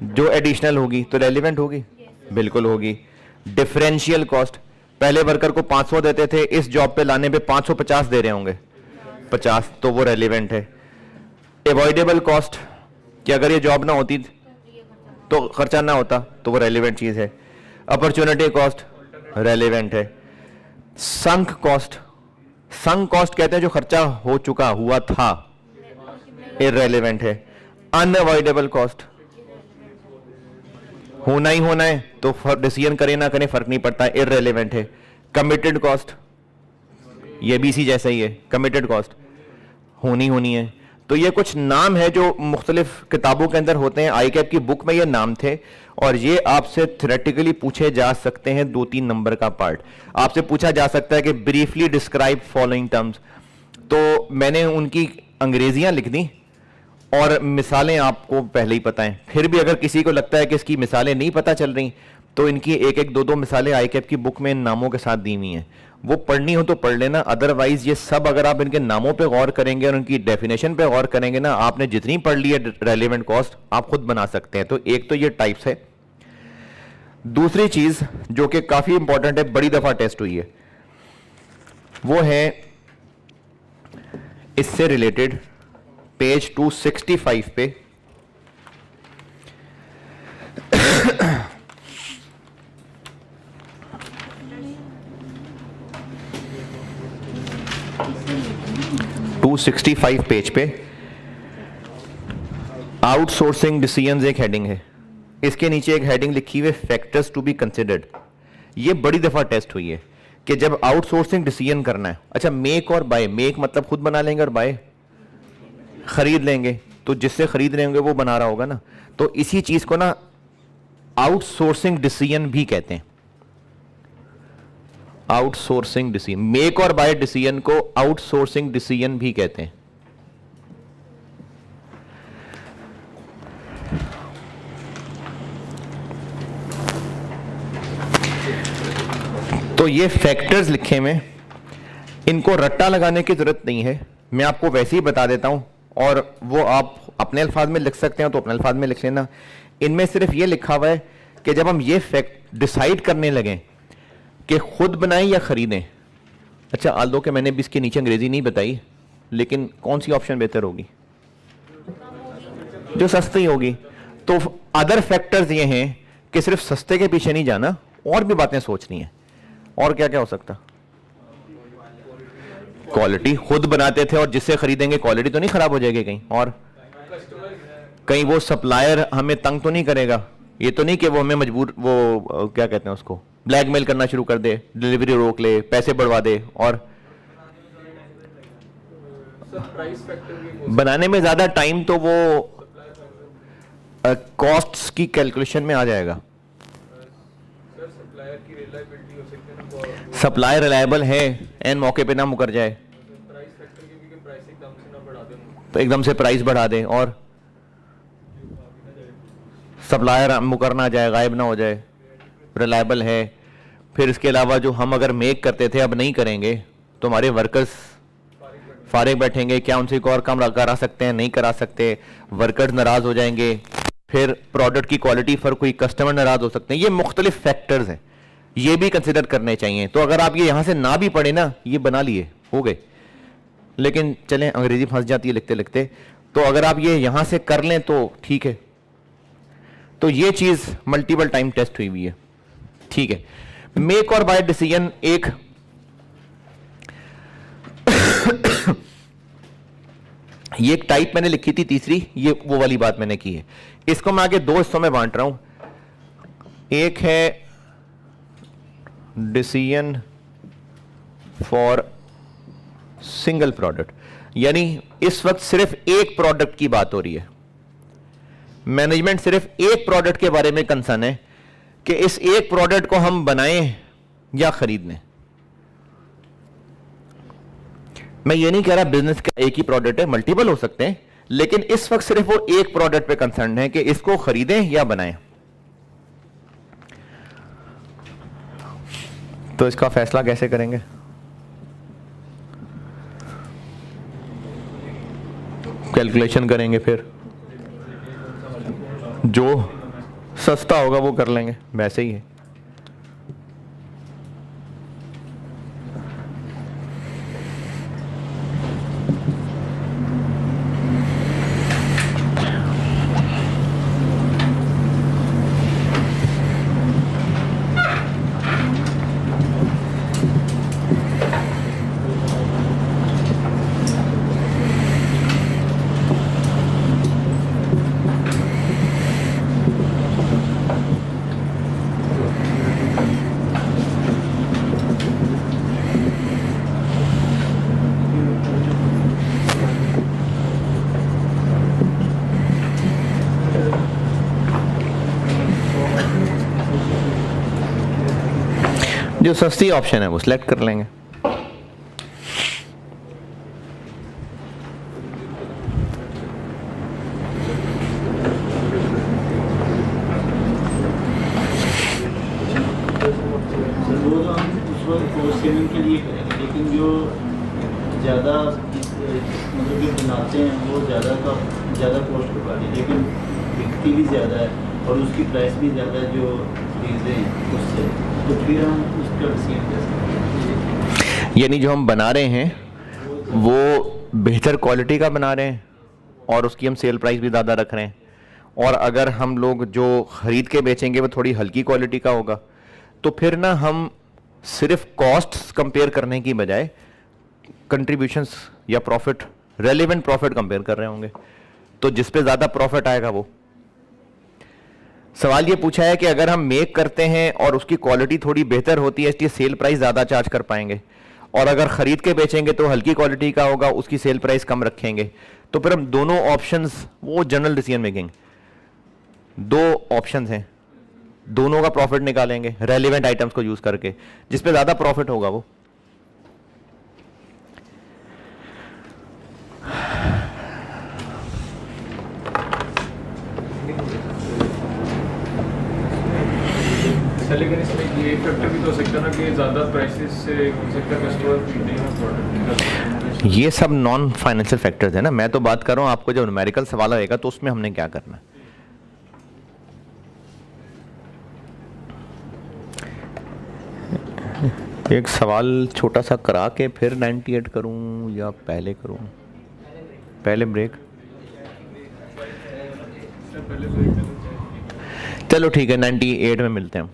जो एडिशनल होगी तो रेलिवेंट होगी, बिल्कुल होगी। डिफरेंशियल कॉस्ट, पहले वर्कर को 500 देते थे, इस जॉब पे लाने पे 550 दे रहे होंगे, 50, तो वो रेलिवेंट है। अवॉइडेबल कॉस्ट कि अगर ये जॉब ना होती तो खर्चा ना होता, तो वो रेलिवेंट चीज है। अपॉर्चुनिटी कॉस्ट रेलिवेंट है। संक कॉस्ट, संक कॉस्ट कहते हैं जो खर्चा हो चुका हुआ था, इररेलेवेंट है। अनअवॉइडेबल कॉस्ट होना ही होना है, तो डिसीजन करें ना करें फर्क नहीं पड़ता, इररेलेवेंट है। कमिटेड कॉस्ट, ये भी इसी जैसा ही है, कमिटेड कॉस्ट होनी है। तो ये कुछ नाम है जो मुख्तलिफ किताबों के अंदर होते हैं। आई कैप की बुक में ये नाम थे, और ये आपसे थ्योरेटिकली पूछे जा सकते हैं 2-3 नंबर का पार्ट। आपसे पूछा जा सकता है कि ब्रीफली डिस्क्राइब फॉलोइंग टर्म्स, तो मैंने उनकी अंग्रेजियां लिख दी और मिसालें आपको पहले ही पता हैं। फिर भी अगर किसी को लगता है कि इसकी मिसालें नहीं पता चल रही, तो इनकी एक एक दो दो मिसालें आई कैप की बुक में इन नामों के साथ दी हुई हैं, वो पढ़नी हो तो पढ़ लेना। अदरवाइज ये सब अगर आप इनके नामों पे गौर करेंगे और उनकी डेफिनेशन पे गौर करेंगे ना, आपने जितनी पढ़ ली है रेलेवेंट कॉस्ट आप खुद बना सकते हैं। तो एक तो ये टाइप्स है। दूसरी चीज जो कि काफी इंपॉर्टेंट है, बड़ी दफा टेस्ट हुई है, वो है इससे रिलेटेड पेज 265 पे पेज पे आउटसोर्सिंग डिसीजंस एक हेडिंग है, इसके नीचे एक हेडिंग लिखी हुई है फैक्टर्स टू बी कंसिडर्ड। ये बड़ी दफा टेस्ट हुई है कि जब आउटसोर्सिंग डिसीजन करना है, अच्छा मेक और बाय, मेक मतलब खुद बना लेंगे और बाय खरीद लेंगे, तो जिससे खरीद लेंगे वो बना रहा होगा ना, तो इसी चीज को ना आउटसोर्सिंग डिसीजन भी कहते हैं। आउटसोर्सिंग डिसीजन, मेक और बाय डिसीजन को आउटसोर्सिंग डिसीजन भी कहते हैं। तो ये फैक्टर्स लिखे में, इनको रट्टा लगाने की जरूरत नहीं है, मैं आपको वैसे ही बता देता हूं, और वो आप अपने अल्फाज में लिख सकते हैं तो अपने अल्फाज में लिख लेना। इनमें सिर्फ ये लिखा हुआ है कि जब हम ये फैक्ट डिसाइड करने लगें कि खुद बनाएं या खरीदें, अच्छा आल्दो के मैंने भी इसके नीचे अंग्रेजी नहीं बताई, लेकिन कौन सी ऑप्शन बेहतर होगी? जो सस्ती होगी। तो अदर फैक्टर्स ये हैं कि सिर्फ सस्ते के पीछे नहीं जाना, और भी बातें सोचनी है। और क्या क्या हो सकता? क्वालिटी, खुद बनाते थे और जिससे खरीदेंगे क्वालिटी तो नहीं खराब हो जाएगी कहीं, और कहीं वो सप्लायर हमें तंग तो नहीं करेगा, ये तो नहीं कि वो हमें मजबूर, वो क्या कहते हैं उसको, ब्लैकमेल करना शुरू कर दे, डिलीवरी रोक ले, पैसे बढ़वा दे, और बनाने में ज्यादा टाइम, तो वो कॉस्ट्स की कैलकुलेशन में आ जाएगा। सप्लायर रिलायबल है, एन मौके पे ना मुकर जाए, तो एकदम से प्राइस बढ़ा दे, और सप्लायर मुकरना जाए, गायब ना हो जाए, रिलायबल है। फिर इसके अलावा जो हम अगर मेक करते थे अब नहीं करेंगे, तो हमारे वर्कर्स फारिग बैठेंगे, क्या उनसे और कम करा सकते हैं? नहीं करा सकते, वर्कर्स नाराज हो जाएंगे, फिर प्रोडक्ट की क्वालिटी फर्क हुई, कस्टमर नाराज हो सकते हैं। ये मुख्तलिफ फैक्टर्स हैं, ये भी कंसिडर करने चाहिए। तो अगर आप ये यहां से ना भी पढ़े ना, ये बना लिए हो गए, लेकिन चलें अंग्रेजी फंस जाती है लिखते लिखते, तो अगर आप ये यहां से कर लें तो ठीक है। तो ये चीज मल्टीपल टाइम टेस्ट हुई है, ठीक है। मेक और बाय डिसीजन एक ये एक टाइप मैंने लिखी थी तीसरी, ये वो वाली बात मैंने की है। इसको मैं आगे 2 हिस्सों में बांट रहा हूं। एक है डिसीजन फॉर सिंगल प्रोडक्ट, यानी इस वक्त सिर्फ एक प्रोडक्ट की बात हो रही है, मैनेजमेंट सिर्फ एक प्रोडक्ट के बारे में कंसर्न है कि इस एक प्रोडक्ट को हम बनाएं या खरीद लें। मैं ये नहीं कह रहा बिजनेस का एक ही प्रोडक्ट है, मल्टीपल हो सकते हैं, लेकिन इस वक्त सिर्फ वो एक प्रोडक्ट पे कंसर्न है कि इसको खरीदें या बनाएं। तो इसका फैसला कैसे करेंगे? कैलकुलेशन करेंगे, फिर जो सस्ता होगा वो कर लेंगे, वैसे ही है। जो सस्ती ऑप्शन है वो सिलेक्ट कर लेंगे। सर वो तो हम उस वक्त कोर्स सेविंग के लिए करेंगे, लेकिन जो ज़्यादा मतलब जो बनाते हैं वो ज़्यादा कॉस्ट को पाती है, लेकिन बिकती भी ज़्यादा है और उसकी प्राइस भी ज़्यादा है जो चीज़ें हैं उससे, तो फिर हम उसका डिसीजन कर सकते हैं। यानी जो हम बना रहे हैं वो बेहतर क्वालिटी का बना रहे हैं और उसकी हम सेल प्राइस भी ज़्यादा रख रहे हैं, और अगर हम लोग जो ख़रीद के बेचेंगे वो थोड़ी हल्की क्वालिटी का होगा, तो फिर ना हम सिर्फ कॉस्ट्स कंपेयर करने की बजाय कंट्रीब्यूशंस या प्रॉफिट, रेलेवेंट प्रॉफिट कंपेयर कर रहे होंगे, तो जिस पे ज़्यादा प्रॉफिट आएगा वो। सवाल ये पूछा है कि अगर हम मेक करते हैं और उसकी क्वालिटी थोड़ी बेहतर होती है इसलिए सेल प्राइस ज़्यादा चार्ज कर पाएंगे, और अगर ख़रीद के बेचेंगे तो हल्की क्वालिटी का होगा उसकी सेल प्राइस कम रखेंगे, तो फिर हम दोनों ऑप्शंस, वो जनरल डिसीजन मेकिंग, दो ऑप्शंस हैं, दोनों का प्रॉफिट निकालेंगे रेलेवेंट आइटम्स को यूज़ करके, जिस पे ज़्यादा प्रॉफिट होगा वो। सर लेकिन इसमें ये फैक्टर भी तो हो सकता है ना कि ज़्यादा प्राइसेस से हो सकता है कस्टमर खरीदेगा प्रोडक्ट। ये सब नॉन फाइनेंशियल फैक्टर्स है ना, मैं तो बात कर रहा हूँ आपको जब न्यूमेरिकल सवाल आएगा तो उसमें हमने क्या करना है। एक सवाल छोटा सा करा के फिर 98 करूं या पहले करूं? पहले ब्रेक, चलो ठीक है 98 में मिलते हैं।